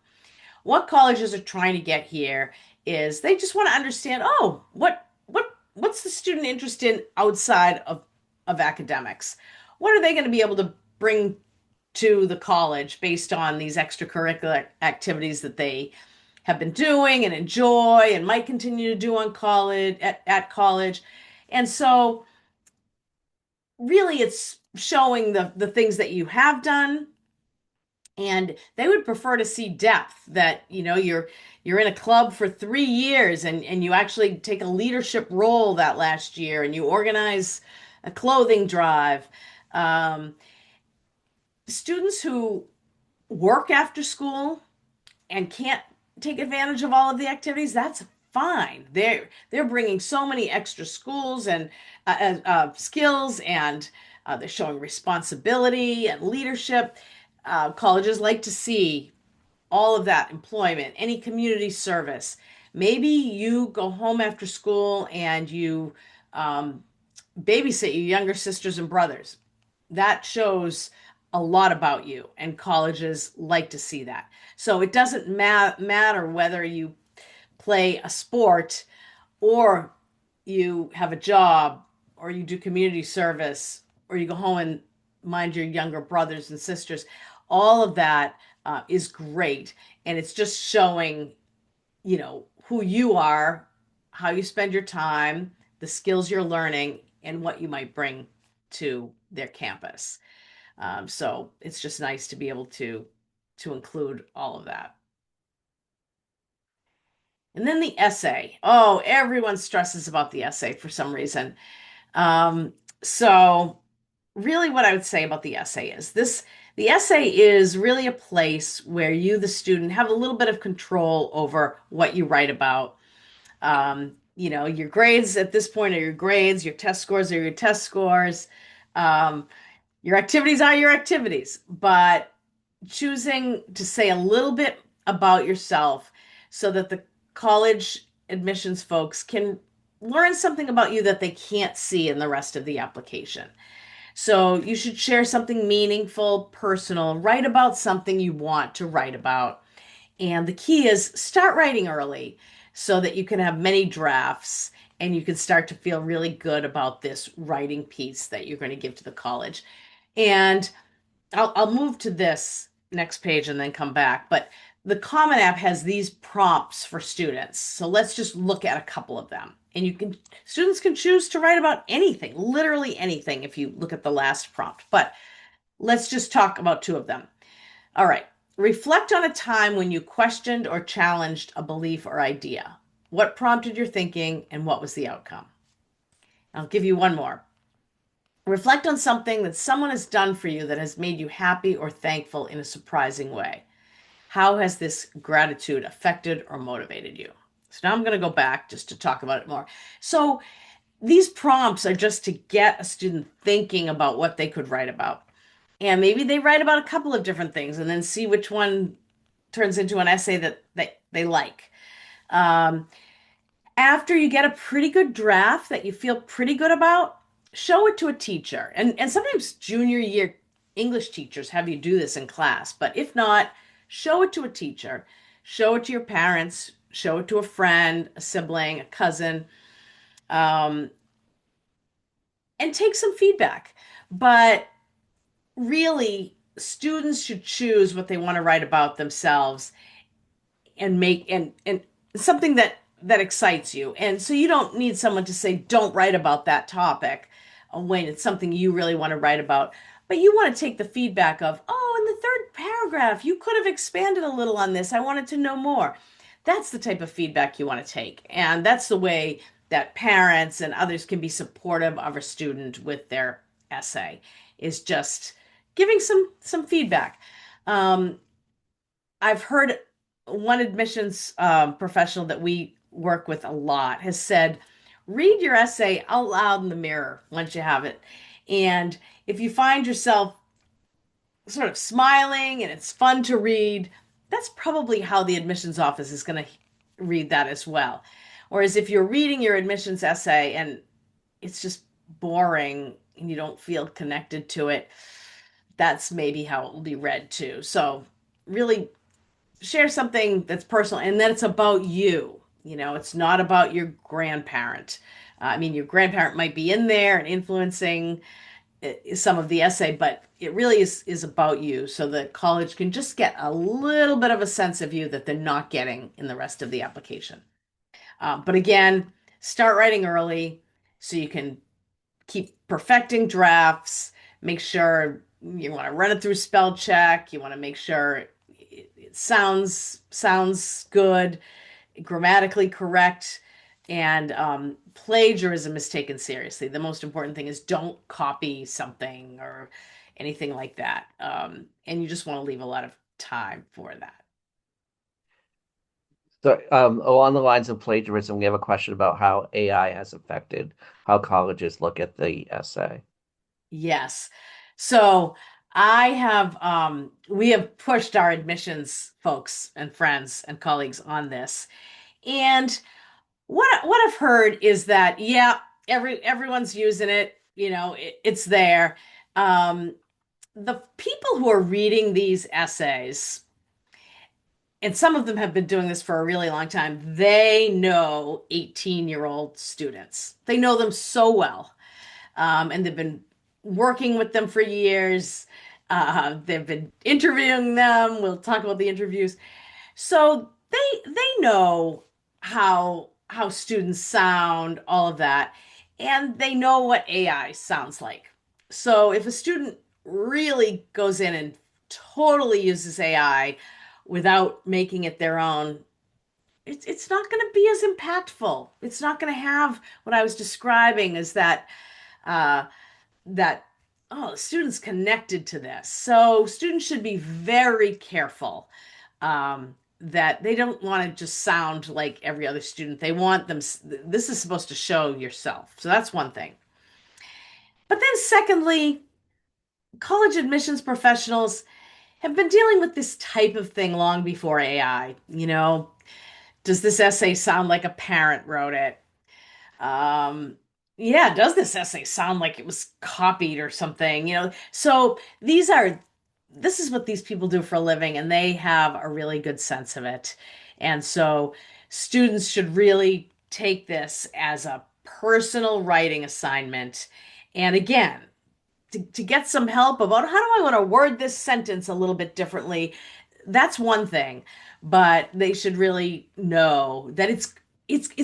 What colleges are trying to get here is they just want to understand, oh, what's the student interest in outside of academics? What are they going to be able to bring to the college based on these extracurricular activities that they have been doing and enjoy and might continue to do on college at college. And so really it's showing the things that you have done, and they would prefer to see depth that you're in a club for 3 years and you actually take a leadership role that last year and you organize a clothing drive. um, Students who work after school and can't take advantage of all of the activities, that's fine. They're bringing so many extra schools and skills, and they're showing responsibility and leadership. Colleges like to see all of that employment, any community service. Maybe you go home after school and you um, babysit your younger sisters and brothers. That shows a lot about you, and colleges like to see that. So it doesn't matter whether you play a sport or you have a job or you do community service or you go home and mind your younger brothers and sisters. All of that is great. And it's just showing, who you are, how you spend your time, the skills you're learning, and what you might bring to their campus. So it's just nice to be able to include all of that. And then the essay. Oh, everyone stresses about the essay for some reason. Um, so really what I would say about the essay is this: the essay is really a place where you, the student, have a little bit of control over what you write about. Your grades at this point are your grades, your test scores are your test scores. Um, your activities are your activities, but choosing to say a little bit about yourself so that the college admissions folks can learn something about you that they can't see in the rest of the application. So you should share something meaningful, personal, write about something you want to write about, And the key is start writing early so that you can have many drafts and you can start to feel really good about this writing piece that you're going to give to the college. And I'll move to this next page and then come back. But the Common App has these prompts for students. So let's just look at a couple of them. And students can choose to write about anything, literally anything, if you look at the last prompt. But let's just talk about two of them. All right. Reflect on a time when you questioned or challenged a belief or idea. What prompted your thinking and what was the outcome? I'll give you one more. Reflect on something that someone has done for you that has made you happy or thankful in a surprising way. How has this gratitude affected or motivated you? So now I'm going to go back just to talk about it more. So these prompts are just to get a student thinking about what they could write about. And maybe they write about a couple of different things and then see which one turns into an essay that they like. Um, After you get a pretty good draft that you feel pretty good about, show it to a teacher. And sometimes junior year English teachers have you do this in class, but if not, show it to a teacher, show it to your parents, show it to a friend, a sibling, a cousin, um, and take some feedback. But really, students should choose what they want to write about themselves and make and something that excites you. And so you don't need someone to say don't write about that topic when it's something you really want to write about. But you want to take the feedback of, oh, in the third paragraph, you could have expanded a little on this. I wanted to know more. That's the type of feedback you want to take. And that's the way that parents and others can be supportive of a student with their essay, is just giving some feedback. Um, I've heard one admissions professional that we work with a lot has said, read your essay out loud in the mirror once you have it. And if you find yourself sort of smiling and it's fun to read, that's probably how the admissions office is going to read that as well. Whereas if you're reading your admissions essay and it's just boring and you don't feel connected to it, that's maybe how it will be read too. So, really share something that's personal and then it's about you. It's not about your grandparent. I mean, your grandparent might be in there and influencing some of the essay, but it really is about you. So the college can just get a little bit of a sense of you that they're not getting in the rest of the application. But again, start writing early so you can keep perfecting drafts. Make sure you want to run it through spell check. You want to make sure it sounds good, grammatically correct, and plagiarism is taken seriously. The most important thing is don't copy something or anything like that. And you just want to leave a lot of time for that. So, along the lines of plagiarism, we have a question about how AI has affected how colleges look at the essay. Yes. So we have pushed our admissions folks and friends and colleagues on this. And what I've heard is that, yeah, everyone's using it, it's there. Um, the people who are reading these essays, and some of them have been doing this for a really long time, they know 18-year-old students. They know them so well. And they've been working with them for years. They've been interviewing them. We'll talk about the interviews. So they know how students sound, all of that, and they know what AI sounds like. So if a student really goes in and totally uses AI without making it their own, it's not going to be as impactful. It's not going to have what I was describing as uh, that students connected to this. So students should be very careful that they don't want to just sound like every other student. They want them, this is supposed to show yourself. So that's one thing. But then, secondly, college admissions professionals have been dealing with this type of thing long before AI. Does this essay sound like a parent wrote it? Um, yeah, does this essay sound like it was copied or something? So these are this is what these people do for a living, and they have a really good sense of it. And so students should really take this as a personal writing assignment. And again, to get some help about how do I want to word this sentence a little bit differently, that's one thing. But they should really know that it's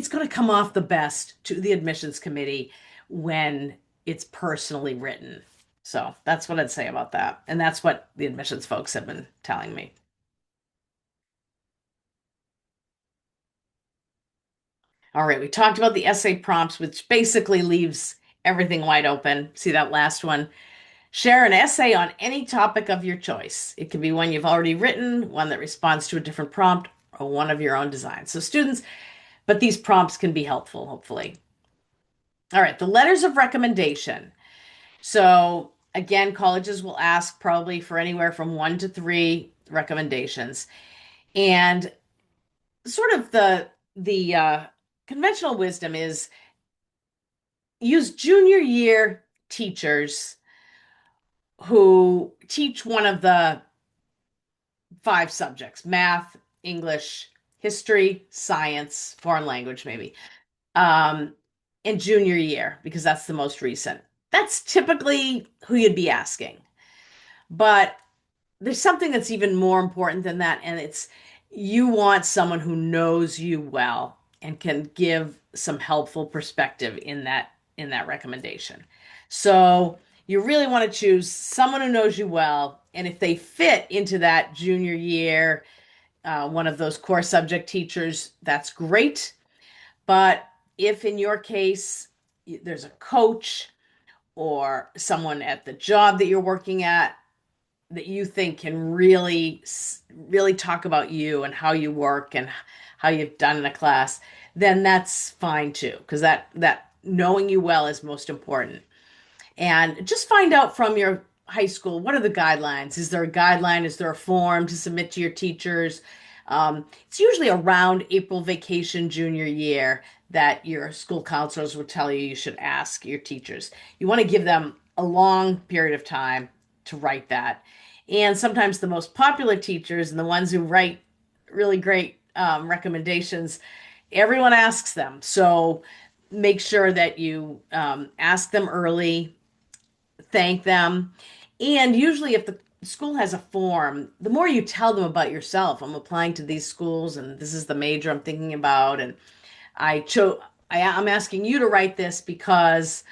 going to come off the best to the admissions committee when it's personally written. So that's what I'd say about that. And that's what the admissions folks have been telling me. All right, we talked about the essay prompts, which basically leaves everything wide open. See that last one? Share an essay on any topic of your choice. It can be one you've already written, one that responds to a different prompt, or one of your own designs. So, students, but these prompts can be helpful, hopefully. All right, the letters of recommendation. So, again, colleges will ask probably for anywhere from 1 to 3 recommendations. And sort of the conventional wisdom is use junior year teachers who teach one of the 5 subjects: math, English, history, science, foreign language, maybe, um, in junior year, because that's the most recent. That's typically who you'd be asking. But there's something that's even more important than that, and it's you want someone who knows you well and can give some helpful perspective in that recommendation. So you really want to choose someone who knows you well, and if they fit into that junior year, one of those core subject teachers, that's great. But if in your case there's a coach or someone at the job that you're working at that you think can really talk about you and how you work and how you've done in a class, then that's fine too, because that knowing you well is most important. And just find out from your high school, what are the guidelines? Is there a guideline? Is there a form to submit to your teachers? It's usually around April vacation junior year that your school counselors will tell you should ask your teachers. You want to give them a long period of time to write that. And sometimes the most popular teachers and the ones who write really great recommendations, everyone asks them. So make sure that you ask them early, thank them. And usually, if the school has a form, the more you tell them about yourself, I'm applying to these schools and this is the major I'm thinking about. And I chose, I'm asking you to write this because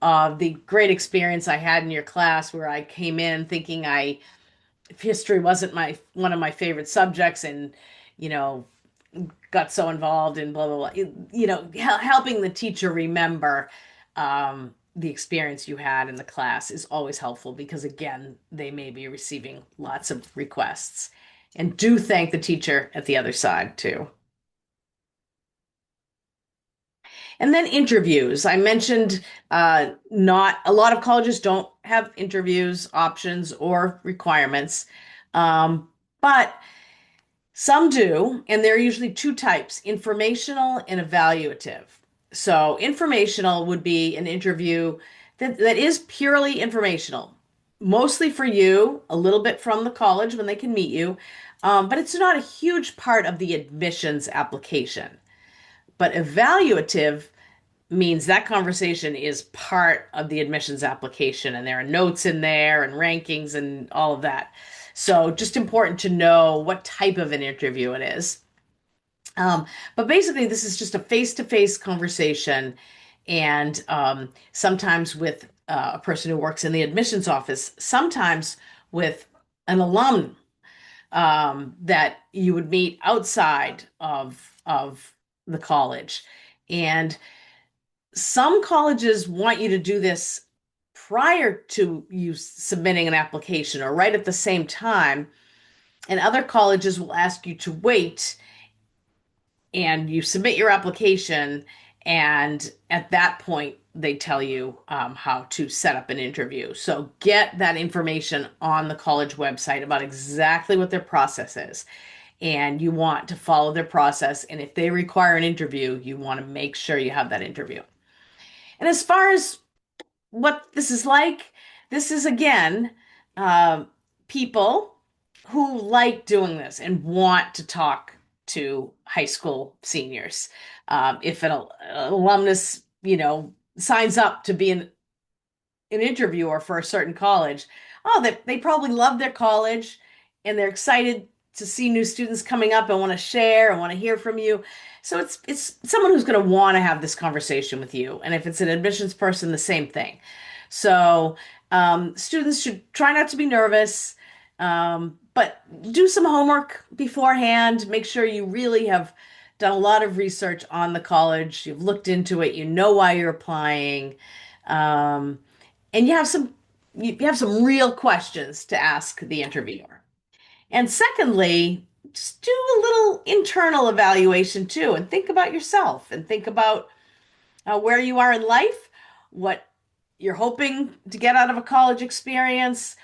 of the great experience I had in your class where I came in thinking history wasn't my one of my favorite subjects and, you know, got so involved in blah blah blah. Helping the teacher remember the experience you had in the class is always helpful because again, they may be receiving lots of requests. And do thank the teacher at the other side too. And then interviews. I mentioned not a lot of colleges don't have interviews options or requirements, but some do, and there are usually 2 types: informational and evaluative. So, informational would be an interview that is purely informational, mostly for you, a little bit from the college when they can meet you, but it's not a huge part of the admissions application. But evaluative means that conversation is part of the admissions application, and there are notes in there and rankings and all of that. So, just important to know what type of an interview it is. But basically, this is just a face-to-face conversation, and sometimes with a person who works in the admissions office, sometimes with an alum that you would meet outside of the college. And some colleges want you to do this prior to you submitting an application or right at the same time, and other colleges will ask you to wait and you submit your application, and at that point they tell you how to set up an interview. So get that information on the college website about exactly what their process is, and you want to follow their process, and if they require an interview you want to make sure you have that interview. And as far as what this is like, this is again uh, people who like doing this and want to talk to high school seniors. If an alumnus, signs up to be an interviewer for a certain college, oh, they probably love their college and they're excited to see new students coming up and want to share and want to hear from you. So it's someone who's going to want to have this conversation with you. And if it's an admissions person, the same thing. So students should try not to be nervous, but do some homework beforehand. Make sure you really have done a lot of research on the college. You've looked into it. You know why you're applying. Um, and you have some real questions to ask the interviewer. And secondly, just do a little internal evaluation too, and think about yourself and think about where you are in life, what you're hoping to get out of a college experience,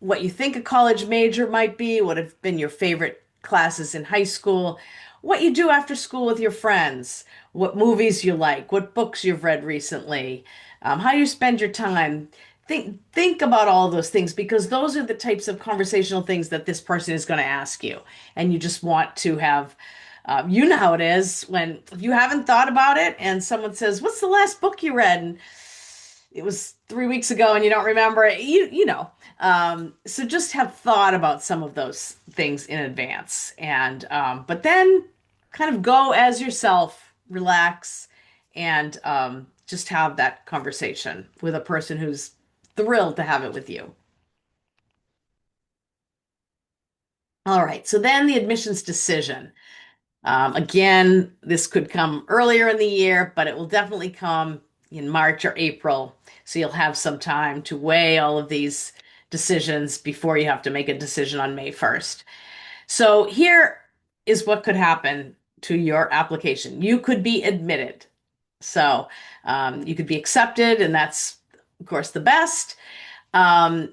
what you think a college major might be, what have been your favorite classes in high school, what you do after school with your friends, what movies you like, what books you've read recently, how you spend your time. Think about all those things because those are the types of conversational things that this person is going to ask you, and you just want to have. You know how it is when you haven't thought about it, and someone says, "What's the last book you read?" And it was 3 weeks ago, and you don't remember it. You know. So just have thought about some of those things in advance, and but then kind of go as yourself, relax, and just have that conversation with a person who's thrilled to have it with you. All right, so then the admissions decision. Again, this could come earlier in the year, but it will definitely come in March or April. So you'll have some time to weigh all of these decisions before you have to make a decision on May 1st. So here is what could happen to your application. You could be admitted. So you could be accepted, and that's, of course, the best. Um,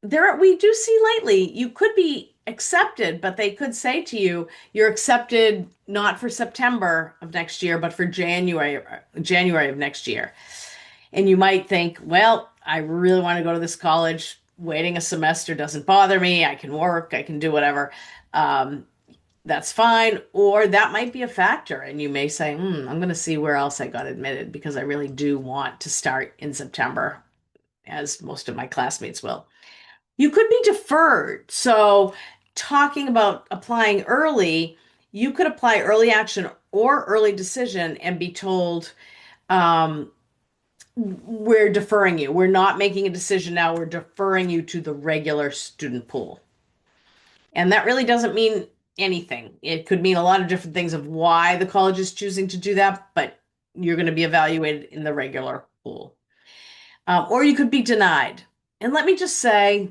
we do see lately, you could be accepted, but they could say to you, you're accepted not for September of next year, but for January of next year. And you might think, well, I really want to go to this college. Waiting a semester doesn't bother me. I can work, I can do whatever. Um, that's fine. Or that might be a factor. And you may say, I'm going to see where else I got admitted because I really do want to start in September, as most of my classmates will. You could be deferred. So, talking about applying early, you could apply early action or early decision and be told, um, we're deferring you. We're not making a decision now. We're deferring you to the regular student pool. And that really doesn't mean anything. It could mean a lot of different things of why the college is choosing to do that, but you're going to be evaluated in the regular pool. Or you could be denied. And let me just say,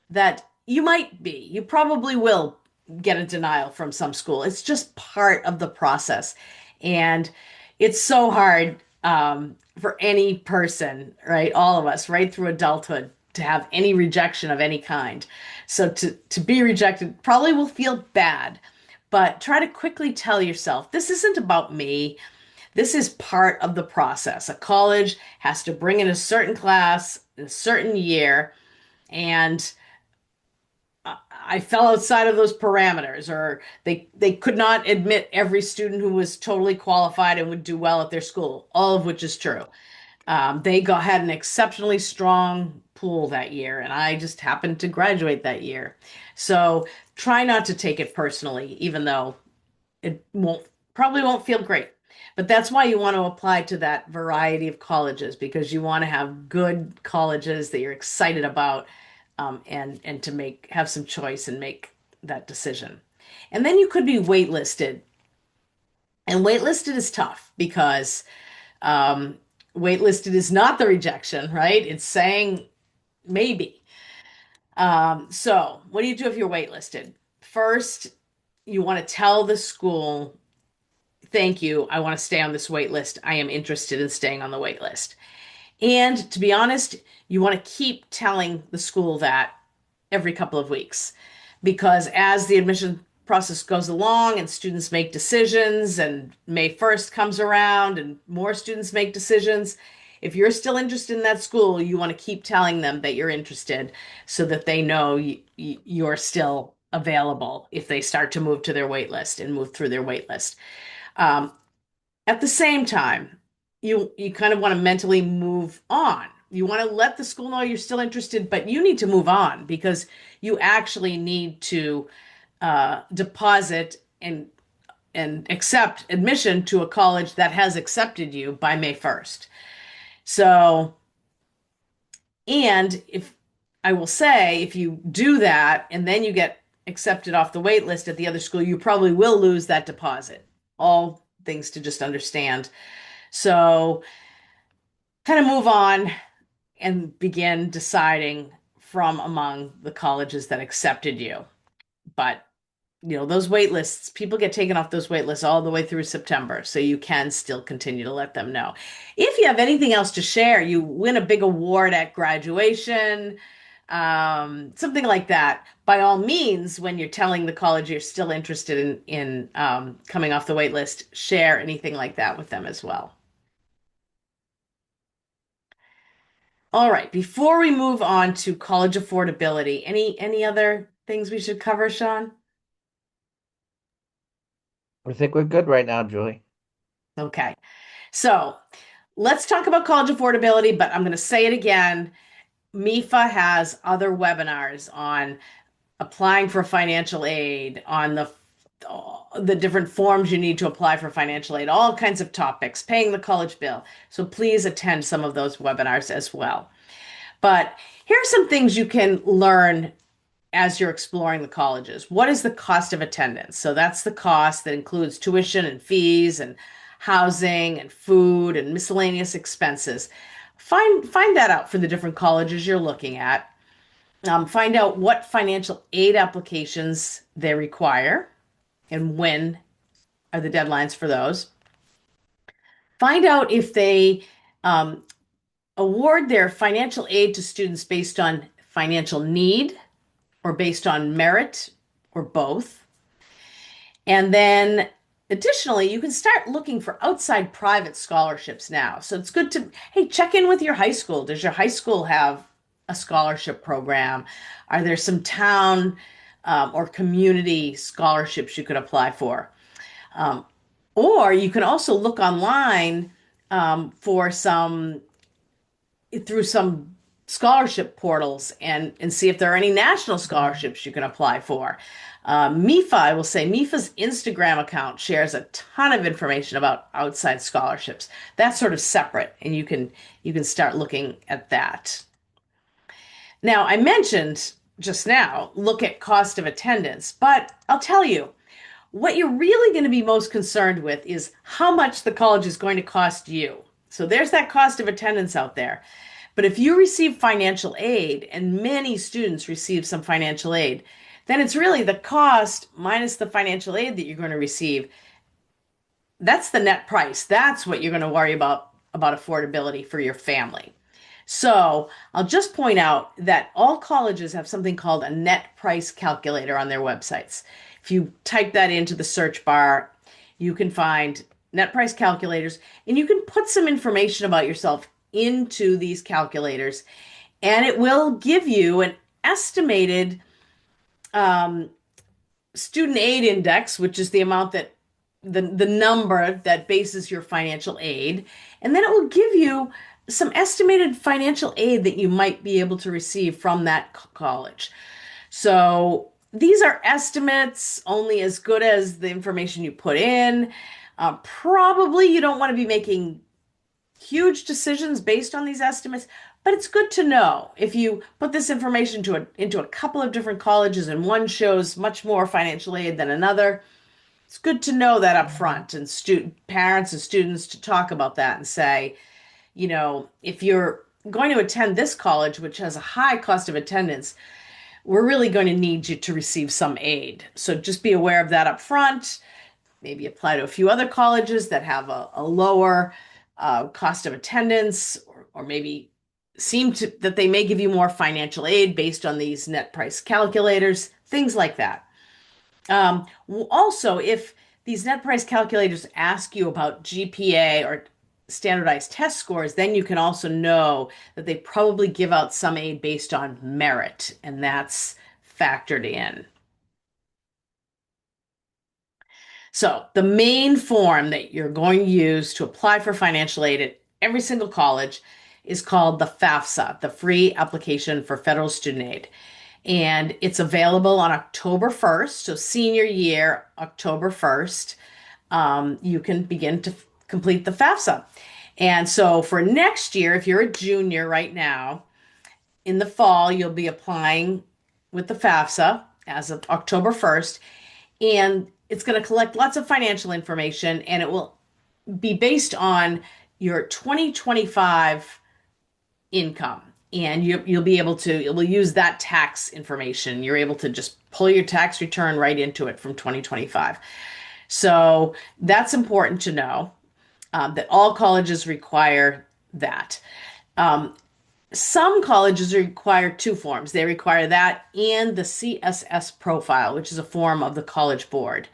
that you probably will get a denial from some school. It's just part of the process. And it's so hard for any person, right? All of us, right through adulthood, to have any rejection of any kind. So to be rejected probably will feel bad, but try to quickly tell yourself, this isn't about me. This is part of the process. A college has to bring in a certain class in a certain year, and I fell outside of those parameters, or they could not admit every student who was totally qualified and would do well at their school, all of which is true. Had an exceptionally strong pool that year, and I just happened to graduate that year. So try not to take it personally, even though it probably won't feel great. But that's why you want to apply to that variety of colleges because you want to have good colleges that you're excited about, and to have some choice and make that decision. And then you could be waitlisted. And waitlisted is tough because um, waitlisted is not the rejection, right? It's saying maybe. So what do you do if you're waitlisted? First, you want to tell the school, thank you, I want to stay on this wait list. I am interested in staying on the wait list. And to be honest, you want to keep telling the school that every couple of weeks because as the admission process goes along and students make decisions and May 1st comes around and more students make decisions, If you're still interested in that school, you want to keep telling them that you're interested so that they know you're still available if they start to move to their wait list and move through their wait list. Um, at the same time, you kind of want to mentally move on. You want to let the school know you're still interested, but you need to move on because you actually need to deposit and accept admission to a college that has accepted you by May 1st. So, and if I will say, if you do that and then you get accepted off the wait list at the other school, you probably will lose that deposit. All things to just understand. So, kind of move on and begin deciding from among the colleges that accepted you. But those wait lists, people get taken off those wait lists all the way through September, so you can still continue to let them know. If you have anything else to share, you win a big award at graduation, something like that. By all means, when you're telling the college you're still interested in coming off the wait list, share anything like that with them as well. All right, before we move on to college affordability, any other things we should cover, Sean? I think we're good right now, Julie. Okay. So let's talk about college affordability, but I'm going to say it again. MEFA has other webinars on applying for financial aid, on the different forms you need to apply for financial aid, all kinds of topics, paying the college bill. So please attend some of those webinars as well. But here are some things you can learn as you're exploring the colleges. What is the cost of attendance? So that's the cost that includes tuition and fees and housing and food and miscellaneous expenses. Find that out for the different colleges you're looking at. Find out what financial aid applications they require and when are the deadlines for those. Find out if they award their financial aid to students based on financial need or based on merit or both. And then additionally, you can start looking for outside private scholarships now. So it's good to, hey, check in with your high school. Does your high school have a scholarship program? Are there some town or community scholarships you could apply for? Um, or you can also look online for some through some scholarship portals and see if there are any national scholarships you can apply for. MEFA, I will say, MEFA's Instagram account shares a ton of information about outside scholarships. That's sort of separate, and you can start looking at that. Now, I mentioned just now, look at cost of attendance, but I'll tell you, what you're really going to be most concerned with is how much the college is going to cost you. So there's that cost of attendance out there. But if you receive financial aid, and many students receive some financial aid, then it's really the cost minus the financial aid that you're going to receive. That's the net price. That's what you're going to worry about affordability for your family. So I'll just point out that all colleges have something called a net price calculator on their websites. If you type that into the search bar, you can find net price calculators and you can put some information about yourself into these calculators and it will give you an estimated um, student aid index, which is the amount that the number that bases your financial aid, and then it will give you some estimated financial aid that you might be able to receive from that college. So these are estimates, only as good as the information you put in. Probably you don't want to be making huge decisions based on these estimates, but it's good to know if you put this information into a couple of different colleges and one shows much more financial aid than another. It's good to know that up front and parents and students to talk about that and say, if you're going to attend this college, which has a high cost of attendance, we're really going to need you to receive some aid. So just be aware of that up front. Maybe apply to a few other colleges that have a lower cost of attendance, or maybe that they may give you more financial aid based on these net price calculators, things like that. Also, if these net price calculators ask you about GPA or standardized test scores, then you can also know that they probably give out some aid based on merit, and that's factored in. So, the main form that you're going to use to apply for financial aid at every single college is called the FAFSA, the Free Application for Federal Student Aid. And it's available on October 1st, so senior year, October 1st. You can begin to complete the FAFSA. And so for next year, if you're a junior right now, in the fall, you'll be applying with the FAFSA as of October 1st. And it's going to collect lots of financial information and it will be based on your 2025 income. And you'll be able to, it will use that tax information. You're able to just pull your tax return right into it from 2025. So that's important to know that all colleges require that. Um, some colleges require two forms. They require that and the CSS profile, which is a form of the College Board,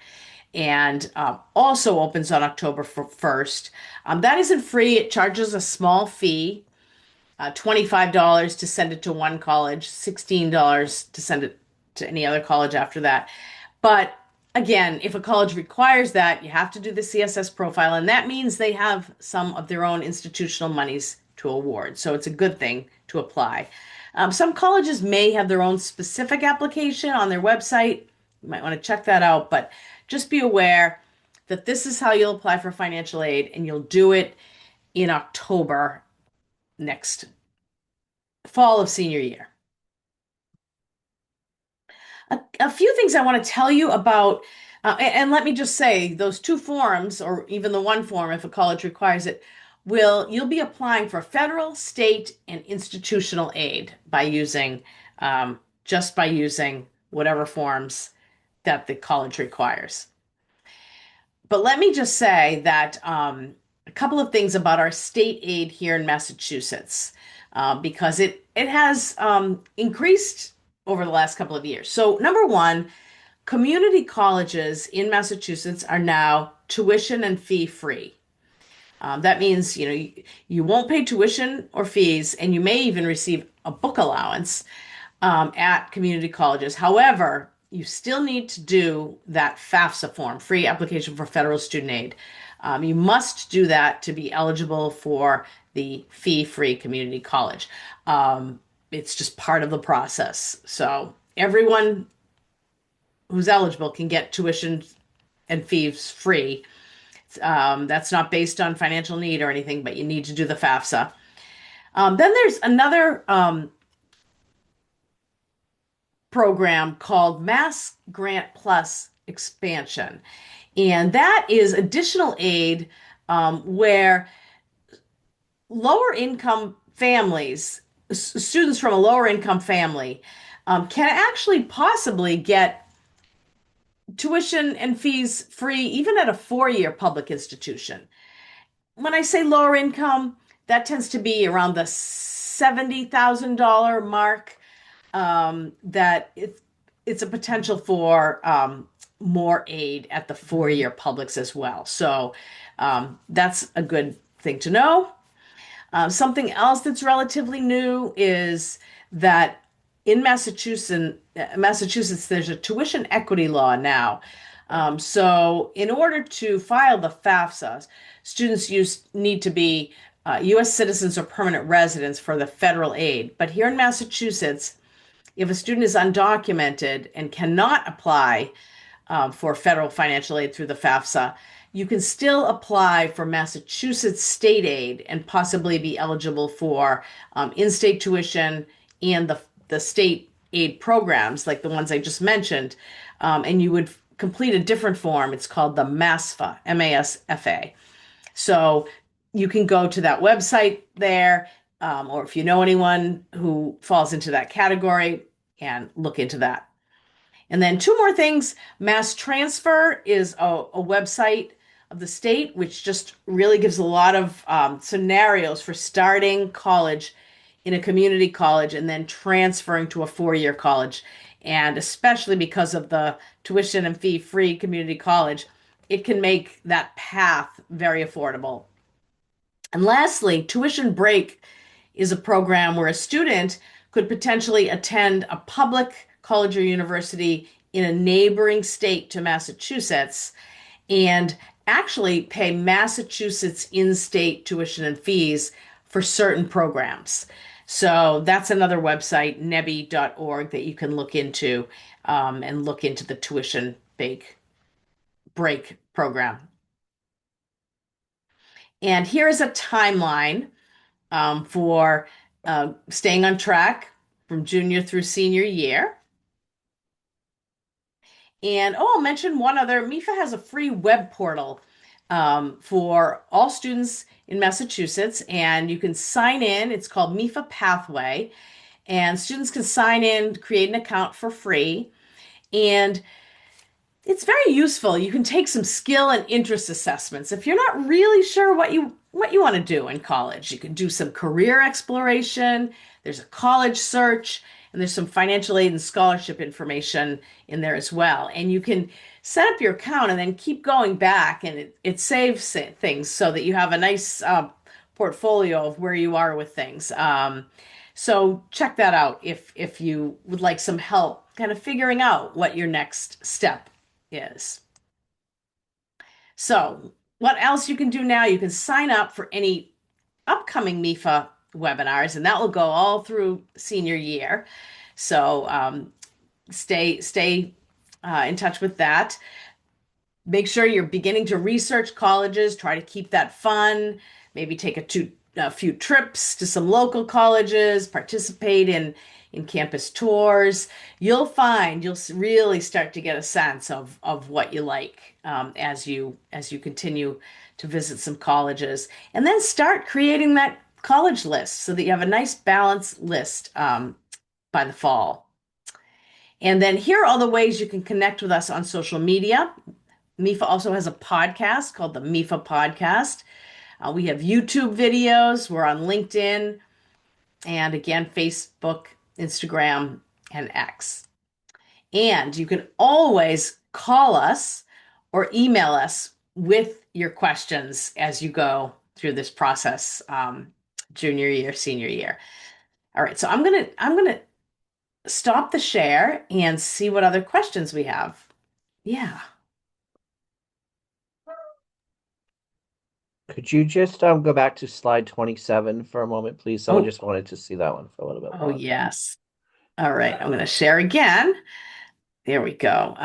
and also opens on October 1st. That isn't free. It charges a small fee, $25 to send it to one college, $16 to send it to any other college after that. But again, if a college requires that, you have to do the CSS profile, and that means they have some of their own institutional monies to award. So it's a good thing to apply. Some colleges may have their own specific application on their website. You might want to check that out, but just be aware that this is how you'll apply for financial aid, and you'll do it in October next fall of senior year. A few things I want to tell you about, and let me just say, those two forms, or even the one form if a college requires it, you'll be applying for federal, state, and institutional aid by using just by using whatever forms that the college requires. But let me just say that a couple of things about our state aid here in Massachusetts, because it has increased over the last couple of years. So, number one, community colleges in Massachusetts are now tuition and fee free. That means, you won't pay tuition or fees, and you may even receive a book allowance at community colleges. However, you still need to do that FAFSA form, free application for federal student aid. You must do that to be eligible for the fee-free community college. It's just part of the process. So everyone who's eligible can get tuition and fees free. That's not based on financial need or anything, but you need to do the FAFSA. Then there's another program called Mass Grant Plus Expansion. And that is additional aid where lower income families, students from a lower income family, can actually possibly get tuition and fees free even at a four-year public institution. When I say lower income, that tends to be around the $70,000 mark. That it's a potential for more aid at the four-year publics as well. So that's a good thing to know. Something else that's relatively new is that in Massachusetts, there's a tuition equity law now. So in order to file the FAFSA, students need to be U.S. citizens or permanent residents for the federal aid. But here in Massachusetts, if a student is undocumented and cannot apply for federal financial aid through the FAFSA, you can still apply for Massachusetts state aid and possibly be eligible for in-state tuition and the state aid programs like the ones I just mentioned. And you would complete a different form. It's called the MASFA, M-A-S-F-A. So you can go to that website there, or if you know anyone who falls into that category, and look into that. And then two more things. Mass Transfer is a website of the state, which just really gives a lot of scenarios for starting college in a community college and then transferring to a four-year college. And especially because of the tuition and fee-free community college, it can make that path very affordable. And lastly, tuition break is a program where a student could potentially attend a public college or university in a neighboring state to Massachusetts and actually pay Massachusetts in-state tuition and fees for certain programs. So that's another website, nebi.org, that you can look into and look into the tuition break program. And here is a timeline for staying on track from junior through senior year. And oh, I'll mention one other. MEFA has a free web portal for all students in Massachusetts, and you can sign in. It's called MEFA Pathway, and students can sign in, create an account for free. And it's very useful. You can take some skill and interest assessments. If you're not really sure what you want to do in college, you can do some career exploration. There's a college search, and there's some financial aid and scholarship information in there as well. And you can set up your account and then keep going back, and it saves things so that you have a nice portfolio of where you are with things. So check that out if you would like some help kind of figuring out what your next step is. So, what else you can do now? You can sign up for any upcoming MEFA webinars, and that will go all through senior year. So, stay in touch with that. Make sure you're beginning to research colleges. Try to keep that fun. Maybe take a few trips to some local colleges. Participate in campus tours. You'll really start to get a sense of what you like as you continue to visit some colleges, and then start creating that college list so that you have a nice balanced list by the fall. And then here are all the ways you can connect with us on social media. MEFA also has a podcast called the MEFA Podcast. We have YouTube videos. We're on LinkedIn and again, Facebook, Instagram, and X. And you can always call us or email us with your questions as you go through this process, junior year, senior year. All right, so I'm gonna stop the share and see what other questions we have. Yeah. Could you just go back to slide 27 for a moment, please? Someone Oh, just wanted to see that one for a little bit oh longer. yes. All right, I'm gonna share again. There we go.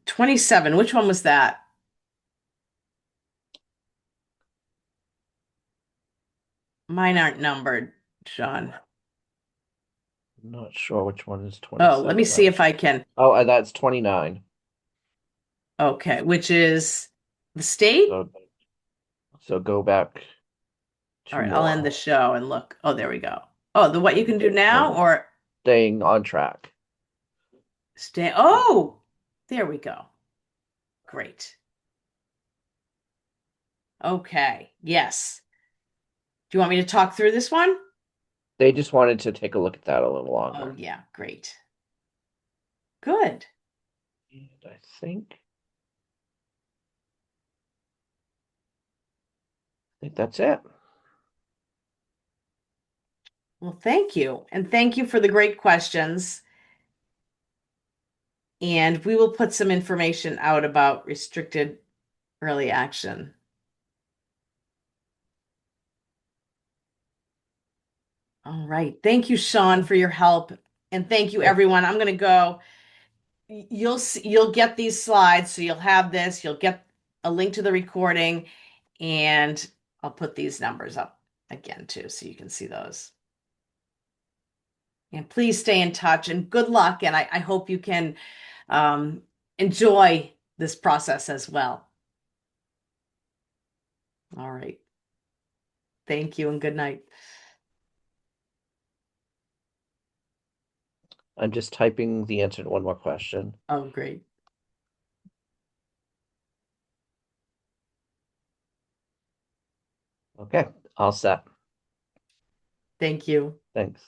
27. Which one was that? Mine aren't numbered, Sean. I'm not sure which one is Oh, let me 27 see though. if I can. Oh, that's 29. Okay, which is the state? So so go back All two right, I'll end the more. show and look. Oh, there we go. Oh, the what you can do now And or staying on track. stay. Oh, there we go. Great. Okay. Yes. Do you want me to talk through this one? They just wanted to take a look at that a little Oh, longer. yeah. Great. Good. And I think that's it. Well, thank you. And thank you for the great questions. And we will put some information out about restricted early action. All right. Thank you, Sean, for your help. And thank you, Okay. everyone. I'm going to go. You'll get these slides, so you'll have this. You'll get a link to the recording, and I'll put these numbers up again too, so you can see those. And please stay in touch and good luck. And I hope you can um, enjoy this process as well. All right. Thank you and good night. I'm just typing the answer to one more question. Oh, great. Okay, all set. Thank you. Thanks.